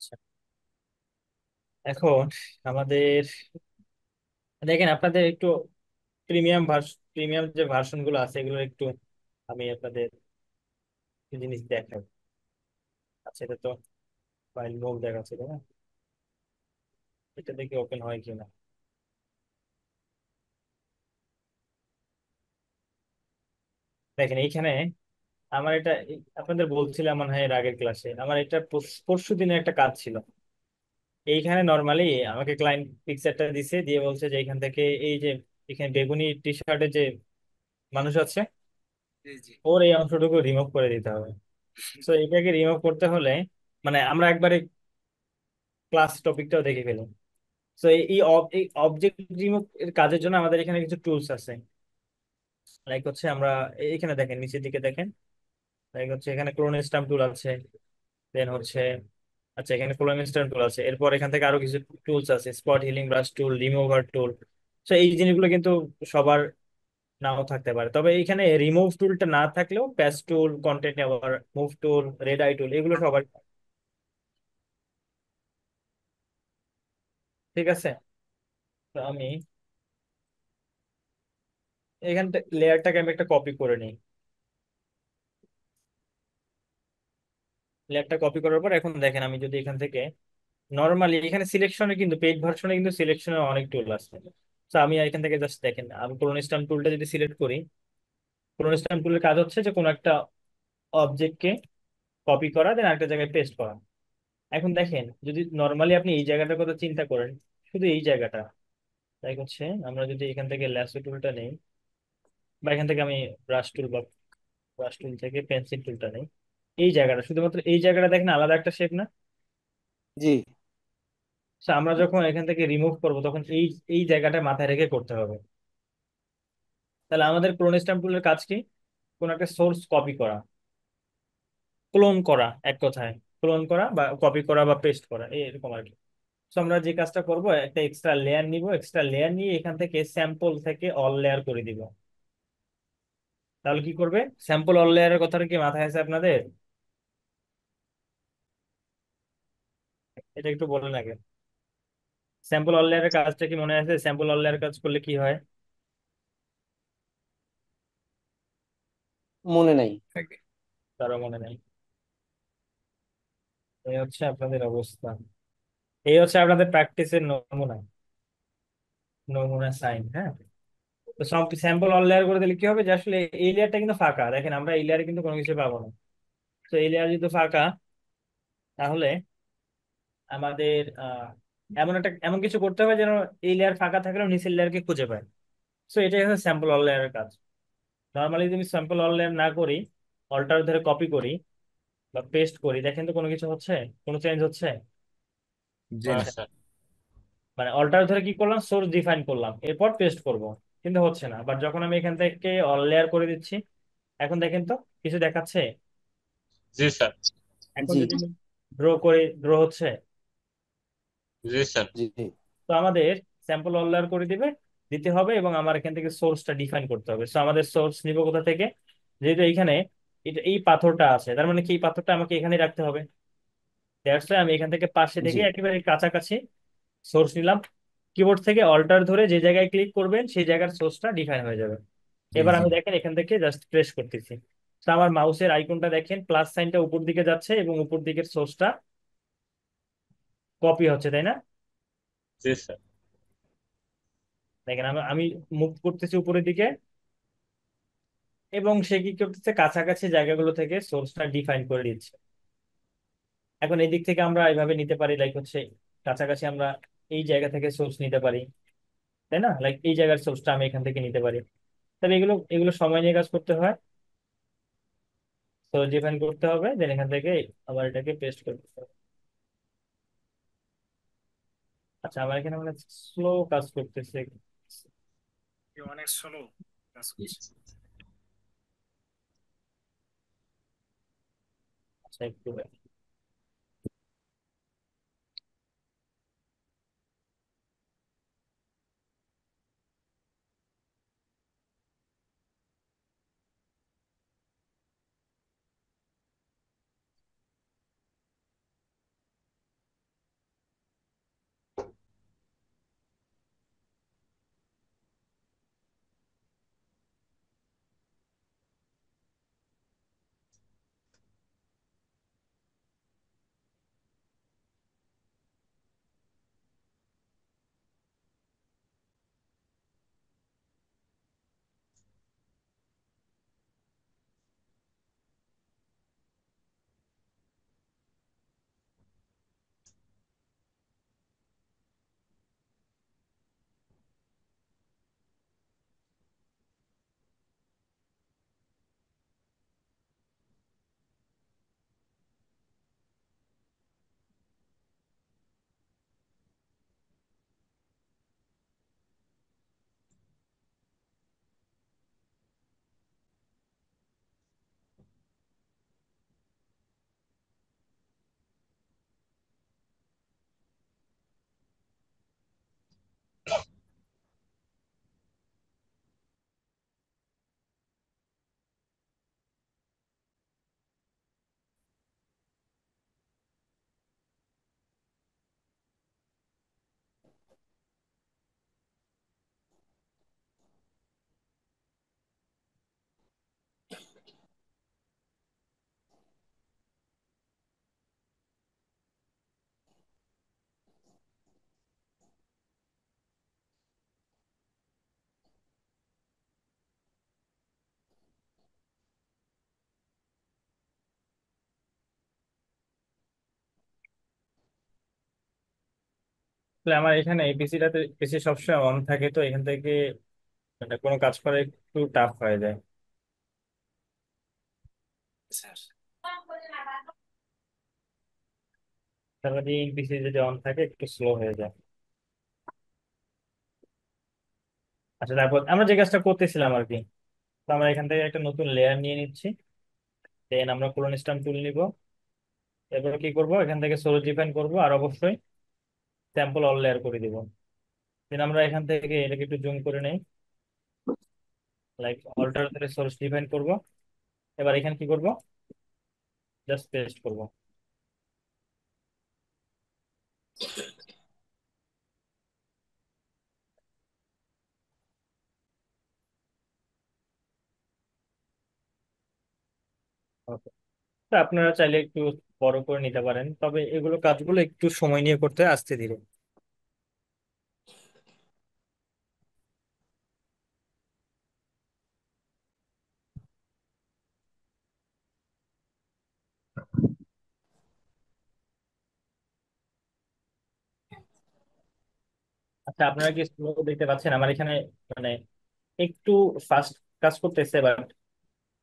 আচ্ছা, এখন আমাদের দেখেন আপনাদের একটু প্রিমিয়াম যে ভার্সন গুলো আছে এগুলো একটু আমি আপনাদের কিছু জিনিস দেখাই। আচ্ছা এটা তো ফাইল মুভ দেখাচ্ছে তাই না, এটা দেখি ওপেন হয় কিনা। দেখেন এইখানে আমার এটা আপনাদের বলছিলাম মনে হয় এর আগের ক্লাসে, আমার এটা পরশু দিনের একটা কাজ ছিল। এইখানে নর্মালি আমাকে ক্লায়েন্ট পিকচারটা দিছে, দিয়ে বলছে যে এখান থেকে এই যে এখানে বেগুনি টি শার্টে যে মানুষ আছে জি জি ওর এই অংশটুকু রিমুভ করে দিতে হবে। তো এটাকে রিমুভ করতে হলে মানে আমরা একবারে ক্লাস টপিকটাও দেখে ফেলি। তো এই অবজেক্ট রিমুভ এর কাজের জন্য আমাদের এখানে কিছু টুলস আছে। লাইক হচ্ছে আমরা এখানে দেখেন নিচের দিকে দেখেন, লাইক হচ্ছে এখানে ক্লোন স্ট্যাম্প টুল আছে, দেন হচ্ছে আচ্ছা এখানে ক্লোন স্ট্যাম্প টুল আছে, এরপর এখান থেকে আরো কিছু টুলস আছে, spot healing brush tool, remover tool. তো এই জিনিসগুলো কিন্তু সবার নাও থাকতে পারে, তবে এখানে রিমুভ টুলটা না থাকলেও প্যাচ টুল, কন্টেন্ট নেওয়ার মুভ টুল, রেড আই টুল এগুলো সবার ঠিক আছে। তো আমি এখান থেকে লেয়ারটাকে আমি একটা কপি করে নিই। লেয়ারটা কপি করার পর এখন দেখেন আমি যদি এখান থেকে নর্মালি এখানে সিলেকশনে কিন্তু পেইড ভার্সনে কিন্তু সিলেকশনে অনেক টুল আছে। তো আমি এখান থেকে জাস্ট দেখেন আমি ক্লোন স্ট্যাম্প টুলটা যদি সিলেক্ট করি, ক্লোন স্ট্যাম্প টুলের কাজ হচ্ছে যে কোনো একটা অবজেক্টকে কপি করা দেন আরেকটা জায়গায় পেস্ট করা। এখন দেখেন যদি নর্মালি আপনি এই জায়গাটার কথা চিন্তা করেন, শুধু এই জায়গাটা, তাই হচ্ছে আমরা যদি এখান থেকে ল্যাসো টুলটা নেই বা এখান থেকে আমি ব্রাশ টুল বা ব্রাশ টুল থেকে পেন্সিল টুলটা নেই, এই জায়গাটা শুধুমাত্র এই জায়গাটা দেখেন আলাদা একটা শেপ না। জি তো আমরা যখন এখান থেকে রিমুভ করব তখন এই এই জায়গাটা মাথায় রেখে করতে হবে। তাহলে আমাদের ক্লোন স্ট্যাম্প টুলের কাজ কি, কোন একটা সোর্স কপি করা, ক্লোন করা, এক কথায় ক্লোন করা বা কপি করা বা পেস্ট করা এরকম আর কি। তো আমরা যে কাজটা করব একটা এক্সট্রা লেয়ার নিব, এক্সট্রা লেয়ার নিয়ে এখান থেকে স্যাম্পল থেকে অল লেয়ার করে দিব। তাহলে কি করবে, স্যাম্পল অল লেয়ারের কথাটা কি মাথায় আছে আপনাদের? এটা একটু বলেন আগে। স্যাম্পল অল লেয়ারের কাজটা কি মনে আছে? স্যাম্পল অল লেয়ার কাজ করলে কি হয়? মনে নাই। তারও মনে নাই। এই হচ্ছে আপনাদের অবস্থা, এই হচ্ছে আপনাদের প্র্যাকটিসের নমুনা, নমুনা সাইন। হ্যাঁ, তো সব স্যাম্পল অল লেয়ার করে দিলে কি হবে যে আসলে এই লেয়ারটা কিন্তু ফাঁকা, দেখেন আমরা এই লেয়ারে কিন্তু কোনো কিছু পাবো না। তো এই লেয়ার যদি ফাঁকা, তাহলে আমাদের এমন কিছু করতে হবে যেন এই লেয়ার ফাঁকা থাকলেও নিচের লেয়ারকে খুঁজে পায়। তো এটাই হচ্ছে স্যাম্পল অল লেয়ারের কাজ। নর্মালি যদি স্যাম্পল অল লেয়ার না করি, অল্টার ধরে কপি করি বা পেস্ট করি, দেখেন তো কোনো কিছু হচ্ছে, কোনো চেঞ্জ হচ্ছে? জি না না। হচ্ছে না। স্যার। মানে অল্টার ধরে কি করলাম, সোর্স ডিফাইন করলাম, এরপর পেস্ট করব, কিন্তু হচ্ছে না। বাট যখন আমি এখান থেকে অল লেয়ার করে দিচ্ছি, এখন দেখেন তো কিছু দেখাচ্ছে। জি স্যার। এখন জি যদি আমি ড্র করি, ড্র হচ্ছে। জি স্যার। জি তো আমাদের স্যাম্পল অল লেয়ার করে দিতে হবে এবং আমার এখান থেকে সোর্সটা ডিফাইন করতে হবে। তো আমাদের সোর্স নিব কোথা থেকে, যেহেতু এইখানে এটা এই পাথরটা আছে, তার মানে কি এই পাথরটা আমাকে এখানে রাখতে হবে। দ্যাটস আমি এখান থেকে পাশে জি থেকে একেবারে কাছাকাছি সোর্স নিলাম, কিবোর্ড থেকে অল্টার ধরে যে জায়গায় ক্লিক করবেন সেই জায়গার সোর্সটা ডিফাইন হয়ে যাবে। জি এবার জি আমি দেখেন এখান থেকে জাস্ট প্রেস করতেছি, তো আমার মাউসের আইকনটা দেখেন প্লাস সাইনটা উপর দিকে যাচ্ছে এবং উপর দিকের সোর্সটা কপি হচ্ছে, তাই না? জি স্যার। দেখেন আমি আমি মুভ করতেছি উপরের দিকে, এবং সে কি করতেছে, কাছাকাছি জায়গাগুলো থেকে সোর্সটা ডিফাইন করে দিচ্ছে। এখন এই দিক থেকে আমরা এইভাবে নিতে পারি, লাইক হচ্ছে কাছাকাছি আমরা এই জায়গা থেকে সোর্স নিতে পারি, তাই না? লাইক এই জায়গার সোর্সটা আমি এখান থেকে নিতে পারি। তবে এগুলো এগুলো সময় নিয়ে কাজ করতে হয়। সোর্স ডিফাইন করতে হবে, দেন এখান থেকে আবার এটাকে পেস্ট করতে হবে। আচ্ছা, আমার এখানে মানে স্লো কাজ করতেছে। অনেক স্লো কাজ করছে। আচ্ছা, একটু আসলে আমার এখানে এই পিসিটাতে পিসি সবসময় অন থাকে, তো এখান থেকে মানে কোনো কাজ করা একটু টাফ হয়ে যায়। স্যার সারাদিন পিসি যদি অন থাকে একটু স্লো হয়ে যায়। আচ্ছা, তারপর আমরা যে কাজটা করতেছিলাম আর কি, তো আমরা এখান থেকে একটা নতুন লেয়ার নিয়ে নিচ্ছি, দেন আমরা ক্লোন স্ট্যাম্প টুল নিব। এরপর কি করব, এখান থেকে সোর্স ডিফাইন করব, আর অবশ্যই স্যাম্পল অল লেয়ার করে দিব। দেন আমরা এখান থেকে এটাকে একটু জুম করে নেই, লাইক অল্টার করে সোর্স ডিফাইন করব। এবার এখানে কি করব, জাস্ট পেস্ট করব। Okay. তো আপনারা চাইলে একটু বড় করে নিতে পারেন, তবে এগুলো কাজগুলো একটু সময় নিয়ে করতে হয়, আস্তে ধীরে। আচ্ছা, আপনারা কি স্লো দেখতে পাচ্ছেন আমার এখানে, মানে একটু ফাস্ট কাজ করতেছে, বাট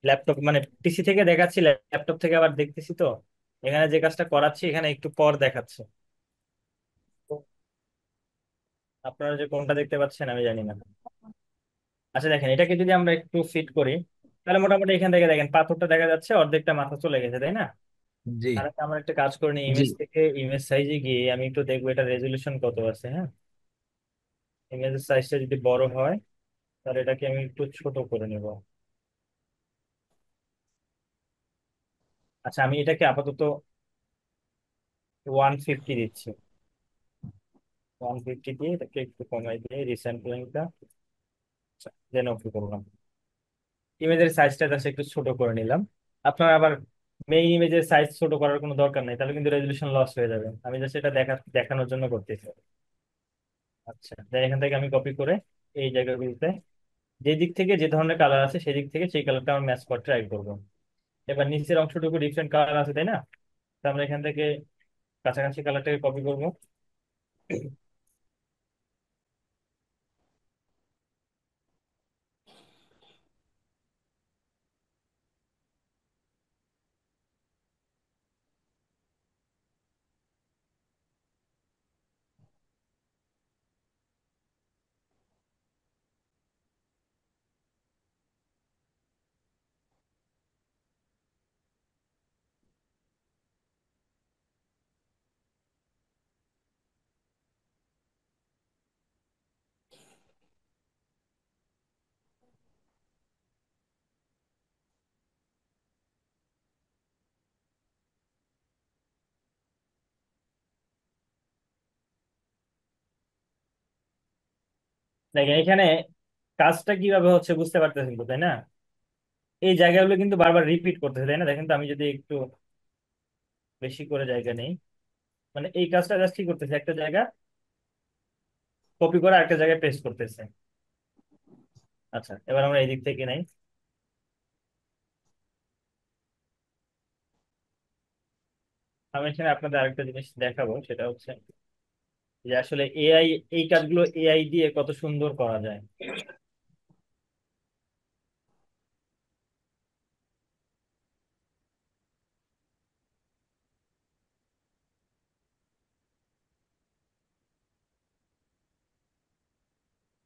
ল্যাপটপ মানে পিসি থেকে দেখাচ্ছি, ল্যাপটপ থেকে আবার দেখতেছি, তো এখানে যে কাজটা করাচ্ছি এখানে একটু পর দেখাচ্ছে। তো আপনারা যে কোনটা দেখতে পাচ্ছেন আমি জানি না। আচ্ছা, দেখেন এটাকে যদি আমরা একটু ফিট করি, তাহলে মোটামুটি এখান থেকে দেখেন পাথরটা দেখা যাচ্ছে, অর্ধেকটা মাথা চলে গেছে, তাই না? জি আর আমরা একটা কাজ করে নিই, জি ইমেজ থেকে ইমেজ সাইজে গিয়ে আমি একটু দেখবো এটা রেজলিউশন কত আছে। হ্যাঁ, ইমেজের সাইজটা যদি বড় হয় তাহলে এটাকে আমি একটু ছোট করে নেব। আচ্ছা, আমি এটাকে আপাতত 150 দিচ্ছি। 150 দিয়ে এটাকে একটু কমাই দিয়ে রিস্যাম্পলিংটা দেন ওকে করলাম। ইমেজের সাইজটা জাস্ট একটু ছোট করে নিলাম। আপনারা আবার মেইন ইমেজের সাইজ ছোট করার কোনো দরকার নেই, তাহলে কিন্তু রেজলিউশন লস হয়ে যাবে। আমি জাস্ট এটা দেখানোর জন্য করতেছি। আচ্ছা, তাই এখান থেকে আমি কপি করে এই জায়গাগুলোতে যে দিক থেকে যে ধরনের কালার আছে সেই দিক থেকে সেই কালারটা আমরা ম্যাচ করার ট্রাই করবো। এবার নিচের অংশটুকু ডিফারেন্ট কালার আছে তাই না? তো আমরা এখান থেকে কাছাকাছি কালারটাকে কপি করবো। দেখেন এখানে কাজটা কিভাবে হচ্ছে বুঝতে পারতেছেন তো তাই না? এই জায়গাগুলো কিন্তু বারবার রিপিট করতেছে তাই না? দেখেন তো, আমি যদি একটু বেশি করে জায়গা নেই, মানে এই কাজটা জাস্ট কি করতেছে, একটা জায়গা কপি করে একটা জায়গায় পেস্ট করতেছে। আচ্ছা, এবার আমরা এই দিক থেকে নেই। আমি এখানে আপনাদের আরেকটা জিনিস দেখাবো, সেটা হচ্ছে যে আসলে এআই, এই কাজগুলো এআই দিয়ে কত সুন্দর করা যায়।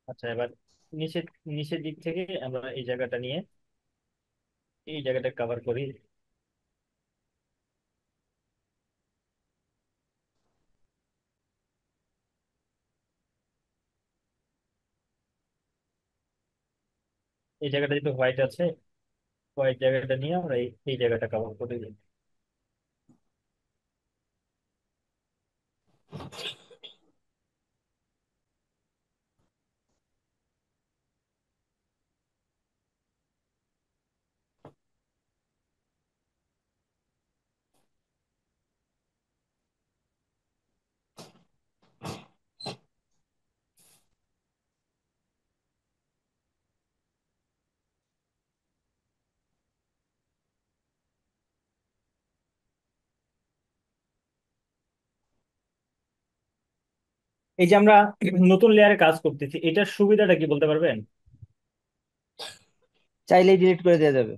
আচ্ছা, এবার নিচের নিচের দিক থেকে আমরা এই জায়গাটা নিয়ে এই জায়গাটা কভার করি। এই জায়গাটা যেহেতু হোয়াইট আছে, হোয়াইট জায়গাটা নিয়ে আমরা এই জায়গাটা কভার করে দিই। এই যে আমরা নতুন লেয়ারে কাজ করতেছি, এটার সুবিধাটা কি বলতে পারবেন? চাইলেই ডিলিট করে দেওয়া যাবে।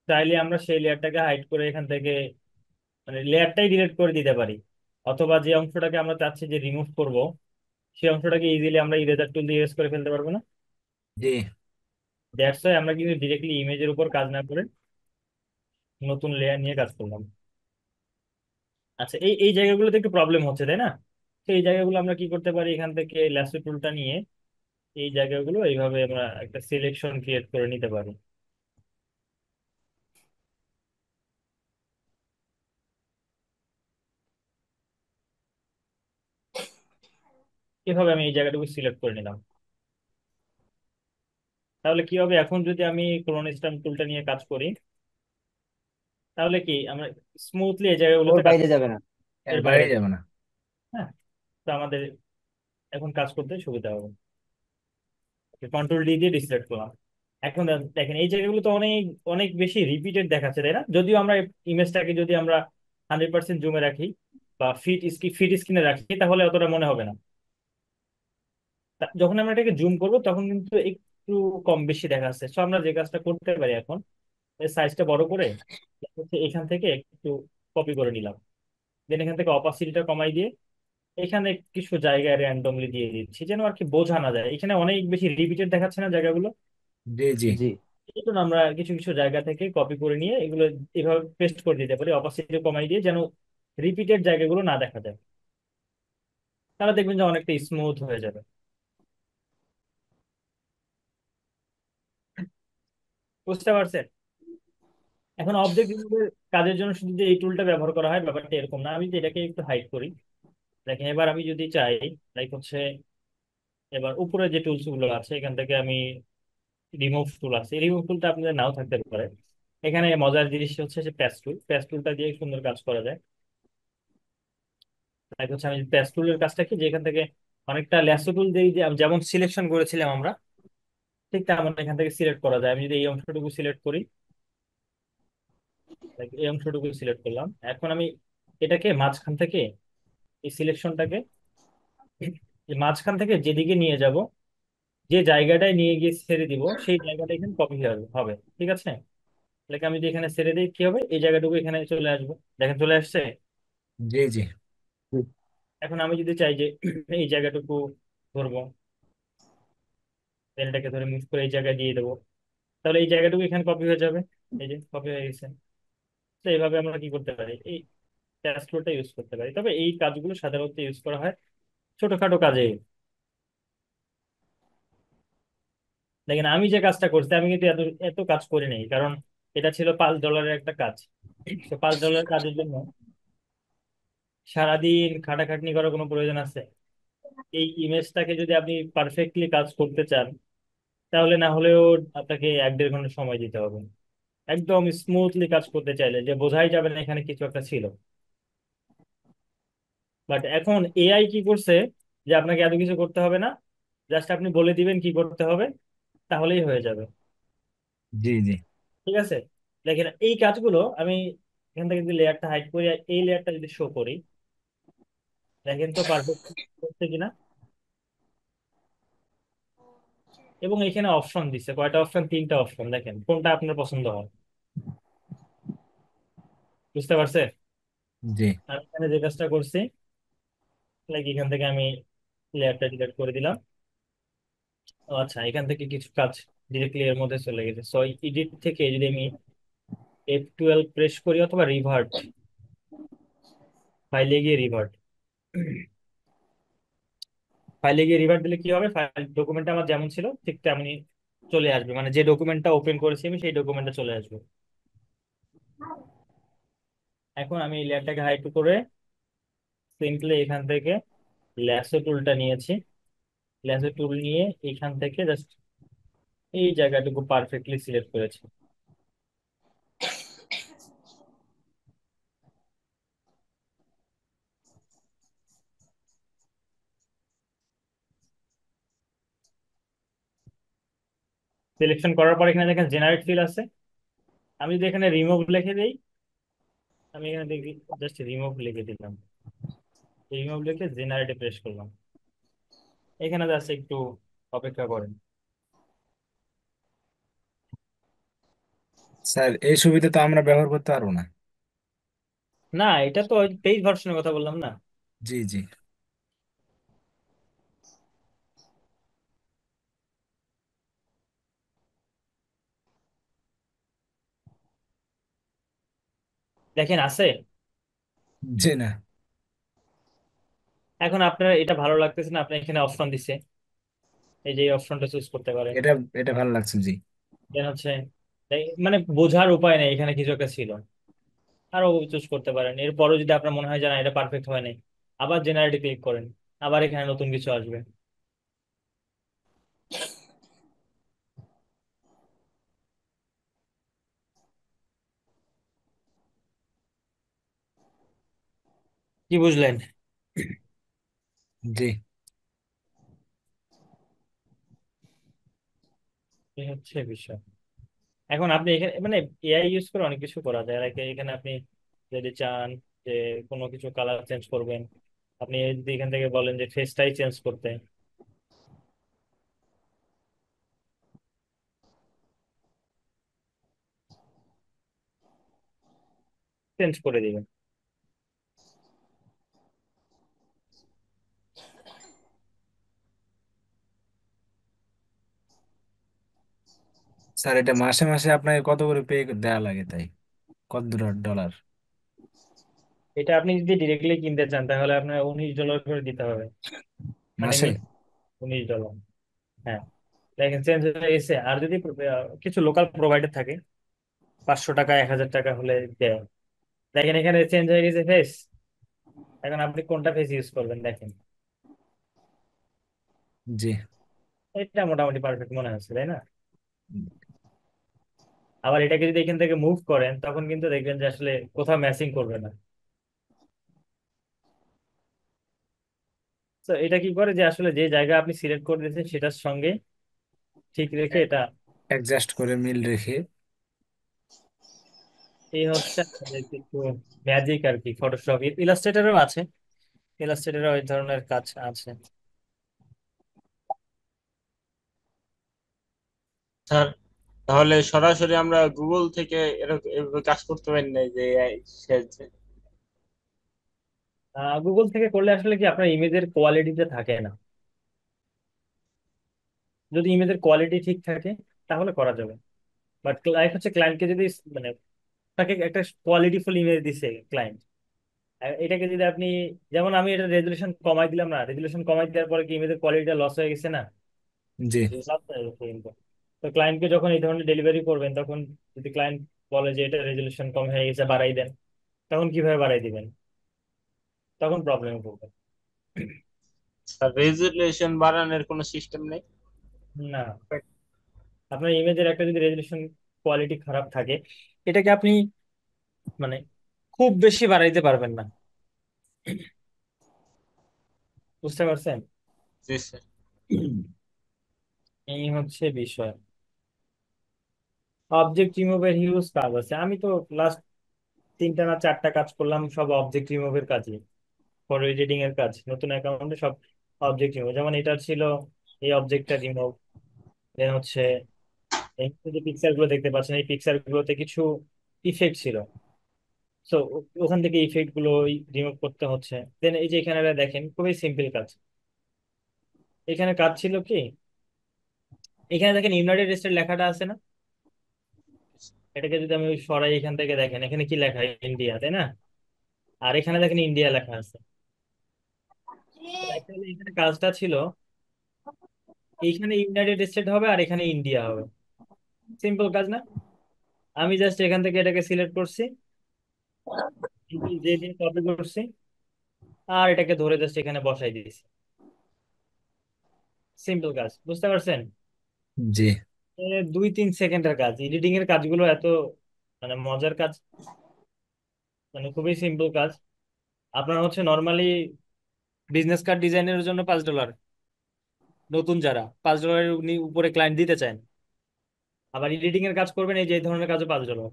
চাইলে আমরা সেই লেয়ারটাকে হাইড করে এখান থেকে মানে লেয়ারটাই ডিলিট করে দিতে পারি, অথবা যে অংশটাকে আমরা চাচ্ছি যে রিমুভ করব সেই অংশটাকে ইজিলি আমরা ইরেজার টুল দিয়ে ইরেজ করে ফেলতে পারবো না? জি দ্যাটস ওয়াই আমরা কিন্তু ডিরেক্টলি ইমেজের উপর কাজ না করে নতুন লেয়ার নিয়ে কাজ করলাম। আচ্ছা, এই এই জায়গাগুলোতে একটু প্রবলেম হচ্ছে তাই না? তো এই জায়গাগুলো আমরা কি করতে পারি, এখান থেকে ল্যাসো টুলটা নিয়ে এই জায়গাগুলো এইভাবে আমরা একটা সিলেকশন ক্রিয়েট করে নিতে পারি। এভাবে আমি এই জায়গাটুকু সিলেক্ট করে নিলাম। তাহলে কি হবে, এখন যদি আমি ক্রোনস্টাম টুলটা নিয়ে কাজ করি, তাহলে কি আমরা স্মুথলি এই ওর জায়গাগুলোতে কাজ বাইরে যাবে না। এর এর বাইরে বাইরে যাবে না। হ্যাঁ, তো আমাদের এখন কাজ করতে সুবিধা হবে। কন্ট্রোল ডি দিয়ে ডিসিলেক্ট করলাম। এখন দেখেন এই জায়গাগুলো তো অনেক অনেক বেশি রিপিটেড দেখাচ্ছে তাই না? যদিও আমরা ইমেজটাকে যদি আমরা 100% জুমে রাখি বা ফিট স্ক্রিনে রাখি তাহলে অতটা মনে হবে না। যখন আমরা এটাকে জুম করব তখন কিন্তু একটু কম বেশি দেখা যাচ্ছে। সো আমরা যে কাজটা করতে পারি এখন, এর সাইজটা বড় করে হচ্ছে এখান থেকে একটু কপি করে নিলাম, দেন এখান থেকে অপাসিটিটা কমাই দিয়ে এখানে কিছু জায়গায় র্যান্ডমলি দিয়ে দিচ্ছি, যেন আর কি বোঝা না যায়। এখানে অনেক বেশি রিপিটেড দেখাচ্ছে না জায়গাগুলো? জি জি জি। এই জন্য আমরা কিছু কিছু জায়গা থেকে কপি করে নিয়ে এগুলো এভাবে পেস্ট করে দিতে পারি, অপাসিটি কমাই দিয়ে, যেন রিপিটেড জায়গাগুলো না দেখা যায়। তাহলে দেখবেন যে অনেকটা স্মুথ হয়ে যাবে। বুঝতে পারছেন? এখন অবজেক্ট রিমুভের কাজের জন্য শুধু যে এই টুলটা ব্যবহার করা হয় ব্যাপারটা এরকম না। আমি যদি এটাকে একটু হাইড করি, দেখেন এবার আমি যদি চাই, লাইক হচ্ছে এবার উপরে যে টুলস গুলো আছে এখান থেকে আমি রিমুভ টুল আছে, রিমুভ টুলটা আপনাদের নাও থাকতে পারে। এখানে মজার জিনিস হচ্ছে যে প্যাস্টুলটা দিয়ে সুন্দর কাজ করা যায়। তাই হচ্ছে আমি প্যাস্টুলের কাজটা কি, যে এখান থেকে অনেকটা ল্যাসো টুল দিয়ে যে যেমন সিলেকশন করেছিলাম আমরা, ঠিক তেমন এখান থেকে সিলেক্ট করা যায়। আমি যদি এই অংশটুকু সিলেক্ট করি, like এই অংশটুকু সিলেক্ট করলাম, এখন আমি এটাকে মাঝখান থেকে, এই সিলেকশনটাকে মাঝখান থেকে যেদিকে নিয়ে যাব, যে জায়গাটায় নিয়ে গিয়ে ছেড়ে দিব, সেই জায়গাটা এখানে কপি হবে হবে, ঠিক আছে? তাহলে আমি যদি এখানে ছেড়ে দিই কি হবে, এই জায়গাটুকু এখানে চলে আসবে। দেখেন চলে আসছে। জি জি। হুম, এখন আমি যদি চাই যে এই জায়গাটুকু ধরবো, পেনটাকে ধরে মুভ করে এই জায়গায় দিয়ে দেবো, তাহলে এই জায়গাটুকু এখানে কপি হয়ে যাবে। এই যে কপি হয়ে গেছে। তো এইভাবে আমরা কি করতে পারি, এই ট্যাক্সটা ইউজ করতে পারি। তবে এই কাজগুলো সাধারণত ইউজ করা হয় ছোটখাটো কাজে। দেখেন আমি যে কাজটা করছি, আমি কিন্তু এত এত কাজ করি নাই, কারণ এটা ছিল $5 একটা কাজ। তো $5 কাজের জন্য সারাদিন খাটাখাটনি করার কোনো প্রয়োজন আছে? এই ইমেজটাকে যদি আপনি পারফেক্টলি কাজ করতে চান, তাহলে না হলেও আপনাকে 1-1.5 ঘন্টা সময় দিতে হবে। একদম স্মুথলি কাজ করতে চাইলে যে বোঝাই যাবে না এখানে কিছু একটা ছিল। বাট এখন এআই কি করছে, যে আপনাকে এত কিছু করতে হবে না, জাস্ট আপনি বলে দিবেন কি করতে হবে, তাহলেই হয়ে যাবে। জি জি। ঠিক আছে, দেখেন এই কাজগুলো আমি এখান থেকে যদি লেয়ারটা হাইড করি আর এই লেয়ারটা যদি শো করি, দেখেন তো পারফেক্ট করছে কিনা। এবং এখানে অপশন দিচ্ছে, কয়টা অপশন? 3টা অপশন। দেখেন কোনটা আপনার পছন্দ হয়, বুঝতে পারছে? জি। আমি এখানে যে কাজটা করছি, লাইক এখান থেকে আমি লেয়ারটা ডিলিট করে দিলাম। ও আচ্ছা, এখান থেকে কিছু কাজ ডিরেক্টলি এর মধ্যে চলে গেছে। সো এডিট থেকে যদি আমি F12 প্রেস করি অথবা রিভার্ট, ফাইলে গিয়ে রিভার্ট, ফাইলে গিয়ে রিভার্ট দিলে কি হবে, ফাইল ডকুমেন্টটা আমার যেমন ছিল ঠিক তেমনই চলে আসবে। মানে যে ডকুমেন্টটা ওপেন করেছি আমি, সেই ডকুমেন্টটা চলে আসবে। এখন আমি এই লেয়ারটাকে হাইড করে সিম্পলি এখান থেকে ল্যাসো টুলটা নিয়েছি। ল্যাসো টুল নিয়ে এখান থেকে জাস্ট এই জায়গাটুকু পারফেক্টলি সিলেক্ট করেছি। সিলেকশন করার পর এখানে দেখেন জেনারেট ফিল আছে। আমি যদি এখানে রিমুভ লিখে দিই, আমি এখানে দেখি জাস্ট রিমুভ লিখে দিলাম, রিমুভ লিখে জেনারেটে প্রেস করলাম। এখানে জাস্ট একটু অপেক্ষা করেন। স্যার এই সুবিধা তো আমরা ব্যবহার করতে পারবো না। না, এটা তো পেইড ভার্সনের কথা বললাম না। জি জি। দেখেন আছে। জি না। এখন আপনার এটা ভালো লাগতেছে না, আপনি এখানে অপশন দিছে, এই যে অপশনটা চুজ করতে পারেন। এটা এটা ভালো লাগছে জি। দেন হচ্ছে মানে বোঝার উপায় নেই এখানে কিছু একটা ছিল, আরো চুজ করতে পারেন। এরপরও যদি আপনার মনে হয় যে না এটা পারফেক্ট হয় নাই, আবার জেনারেটে ক্লিক করেন, আবার এখানে নতুন কিছু আসবে। কি বুঝলেন? জি। এই হচ্ছে বিষয়। এখন আপনি এখানে মানে এআই ইউজ করে অনেক কিছু করা যায়। like এখানে আপনি যদি চান যে কোনো কিছু কালার চেঞ্জ করবেন, আপনি যদি এখান থেকে বলেন যে ফেসটাই চেঞ্জ করতে, চেঞ্জ করে দিবেন। স্যার এটা মাসে মাসে আপনাকে কত করে পে দেওয়া লাগে তাই? কত ডলার? এটা আপনি যদি ডিরেক্টলি কিনতে চান, তাহলে আপনার $19 করে দিতে হবে। মানে মাসে? $19। হ্যাঁ, দেখেন চেঞ্জ হয়ে গেছে। আর যদি কিছু লোকাল প্রোভাইডার থাকে, 500 টাকা 1000 টাকা হলে দেয়। দেখেন এখানে চেঞ্জ হয়ে গেছে ফেস। এখন আপনি কোনটা ফেস ইউজ করবেন দেখেন। জি। এটা মোটামুটি পারফেক্ট মনে হচ্ছে, তাই না? আবার এটাকে যদি এখান থেকে মুভ করেন তখন কিন্তু দেখবেন যে আসলে কোথাও ম্যাচিং করবে না। তো এটা কি করে যে আসলে যে জায়গা আপনি সিলেক্ট করে দিয়েছেন সেটার সঙ্গে ঠিক রেখে এটা, অ্যাডজাস্ট করে মিল রেখে। এই হচ্ছে আপনাদের একটু ম্যাজিক আর কি। ফটোশপ, ইলাস্ট্রেটরও আছে, ইলাস্ট্রেটরও এই ধরনের কাজ আছে। স্যার তাহলে সরাসরি আমরা গুগল থেকে এরকম এভাবে কাজ করতে পারি না যে AI সাহায্যে? গুগল থেকে করলে আসলে কি আপনার ইমেজের কোয়ালিটিতে থাকে না। যদি ইমেজের কোয়ালিটি ঠিক থাকে তাহলে করা যাবে। বাট লাইক হচ্ছে ক্লায়েন্টকে যদি মানে তাকে একটা কোয়ালিটিফুল ইমেজ দিছে ক্লায়েন্ট, এটাকে যদি আপনি, যেমন আমি এটা রেজুলেশন কমাই দিলাম না, রেজুলেশন কমাই দেওয়ার পরে কি ইমেজের কোয়ালিটিটা লস হয়ে গেছে না? জি লাভ নাই কিন্তু। তো ক্লায়েন্টকে যখন এই ধরনের ডেলিভারি করবেন তখন যদি ক্লায়েন্ট বলে যে এটা রেজুলেশন কম হয়ে গেছে বাড়াই দেন, তখন কিভাবে বাড়াই দিবেন? তখন প্রবলেমে পড়বে। স্যার রেজুলেশন বাড়ানোর কোনো সিস্টেম নেই? না, আপনার ইমেজের একটা যদি রেজুলেশন কোয়ালিটি খারাপ থাকে, এটাকে আপনি মানে খুব বেশি বাড়াইতে পারবেন না। বুঝতে পারছেন? জি স্যার। এই হচ্ছে বিষয়। অবজেক্ট রিমুভের হিউজ কাজ আছে। আমি তো লাস্ট 3টা না 4টা কাজ করলাম, সব অবজেক্ট রিমুভের কাজই। ফর এডিটিং এর কাজ, নতুন অ্যাকাউন্টে সব অবজেক্ট রিমুভ। যেমন এটা ছিল, এই অবজেক্টটা রিমুভ। দেন হচ্ছে এই যে পিকচার গুলো দেখতে পাচ্ছেন, এই পিকচার গুলোতে কিছু ইফেক্ট ছিল। সো ওখান থেকে ইফেক্ট গুলো রিমুভ করতে হচ্ছে। দেন এই যে এখানে দেখেন খুবই সিম্পল কাজ। এখানে কাজ ছিল কি, এখানে দেখেন ইউনাইটেড স্টেট লেখাটা আছে না, এটাকে যদি আমি ওই সরাই, এখান থেকে দেখেন এখানে কি লেখা, ইন্ডিয়া, তাই না? আর এখানে দেখেন ইন্ডিয়া লেখা আছে। তো actually এখানে কাজটা ছিল, এইখানে ইউনাইটেড স্টেট হবে আর এখানে ইন্ডিয়া হবে। সিম্পল কাজ না? আমি জাস্ট এখান থেকে এটাকে সিলেক্ট করছি, যে দিন কপি করছি, আর এটাকে ধরে জাস্ট এখানে বসাই দিয়েছি। সিম্পল কাজ, বুঝতে পারছেন? জি 2-3 সেকেন্ডের কাজ। এডিটিং এর কাজগুলো এত মানে মজার কাজ, মানে খুবই সিম্পল কাজ। আপনার হচ্ছে নর্মালি বিজনেস কার্ড ডিজাইনের জন্য $5, নতুন যারা $5 উপরে ক্লায়েন্ট দিতে চান, আবার এডিটিং এর কাজ করবেন এই যে এই ধরনের কাজও $5।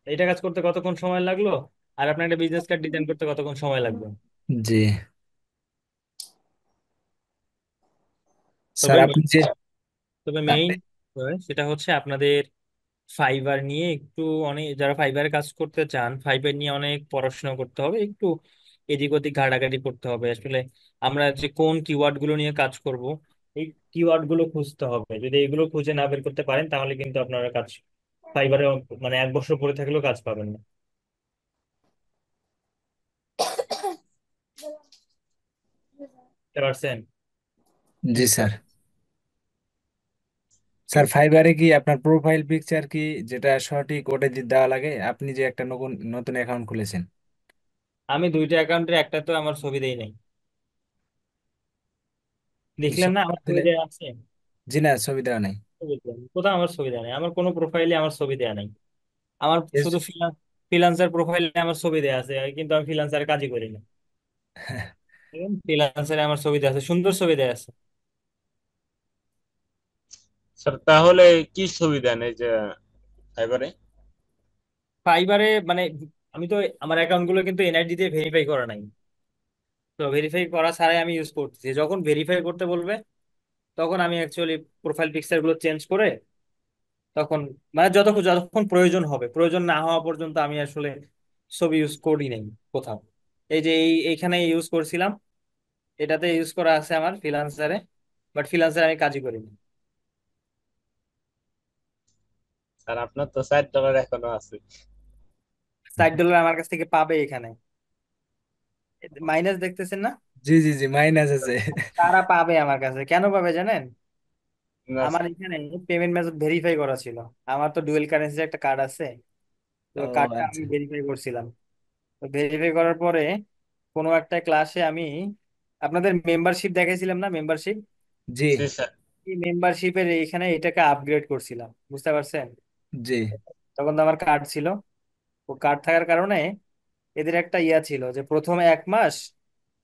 এটা কাজ করতে কতক্ষণ সময় লাগলো, আর আপনার একটা বিজনেস কার্ড ডিজাইন করতে কতক্ষণ সময় লাগবে? জি স্যার তবে আপনি যে তবে মেইন আপনি সেটা হচ্ছে আপনাদের ফাইবার নিয়ে একটু, অনেক যারা ফাইবারে কাজ করতে চান ফাইবার নিয়ে অনেক পড়াশোনা করতে হবে, একটু এদিক ওদিক ঘাটাঘাটি করতে হবে আসলে। আমরা যে কোন কিওয়ার্ড গুলো নিয়ে কাজ করব, এই কিওয়ার্ড গুলো খুঁজতে হবে। যদি এগুলো খুঁজে না বের করতে পারেন তাহলে কিন্তু আপনারা কাজ ফাইবারে মানে 1 বছর পরে থাকলেও কাজ পাবেন না। বুঝতে পারছেন? জি স্যার। স্যার ফাইবারে কি আপনার প্রোফাইল পিকচার কি যেটা সঠিক ওটা দেওয়া লাগে? আপনি যে একটা নতুন নতুন অ্যাকাউন্ট খুলেছেন। আমি 2টা অ্যাকাউন্টের একটা তো আমার ছবি দেই নাই, দেখলেন না ছবি আমার না ছবি দিলে? দেওয়া আছে? জি না, ছবি দেওয়া নাই। ছবি দেওয়া নেই। কোথাও আমার ছবি দেওয়া নেই, আমার কোনো প্রোফাইলে আমার ছবি দেওয়া নেই। আমার এস- শুধু ফ্রিল্যান্সার প্রোফাইলে আমার ছবি দেওয়া আছে, কিন্তু আমি ফ্রিল্যান্সার কাজই করি না। ফ্রিল্যান্সারে আমার ছবি দেওয়া আছে, সুন্দর ছবি দেওয়া আছে। স্যার তাহলে কি ছবি দেন এই যে ফাইবারে? ফাইবারে মানে আমি তো আমার অ্যাকাউন্ট গুলো কিন্তু এনআইডি দিয়ে ভেরিফাই করা নাই। তো ভেরিফাই করা ছাড়াই আমি ইউজ করতেছি। যখন ভেরিফাই করতে বলবে তখন আমি অ্যাকচুয়ালি প্রোফাইল পিকচার গুলো চেঞ্জ করে, তখন মানে যতক্ষণ যতক্ষণ প্রয়োজন হবে, প্রয়োজন না হওয়া পর্যন্ত আমি আসলে ছবি ইউজ করি নাই কোথাও। এই যে এইখানে ইউজ করছিলাম, এটাতে ইউজ করা আছে আমার ফ্রিল্যান্সারে, বাট ফ্রিল্যান্সারে আমি কাজই করি না। স্যার আপনার তো $60 এখনো আছে। $60 আমার কাছ থেকে পাবে এখানে, মাইনাস দেখতেছেন না? জি জি জি, মাইনাস আছে। তারা পাবে আমার কাছে, কেন পাবে জানেন? না আমার স্যার। এখানে পেমেন্ট মেথড ভেরিফাই করা ছিল। আমার তো ডুয়েল কারেন্সির একটা কার্ড আছে, তো ও কার্ডটা আমি আচ্ছা। ভেরিফাই করছিলাম। তো ভেরিফাই করার পরে কোনো একটা ক্লাসে আমি আপনাদের মেম্বারশিপ দেখাইছিলাম না, মেম্বারশিপ, জি জি স্যার। এই মেম্বারশিপের এখানে এটাকে আপগ্রেড করছিলাম। বুঝতে পারছেন? জি তখন তো আমার কার্ড ছিল। ও কার্ড থাকার কারণে এদের একটা ইয়া ছিল যে প্রথম 1 মাস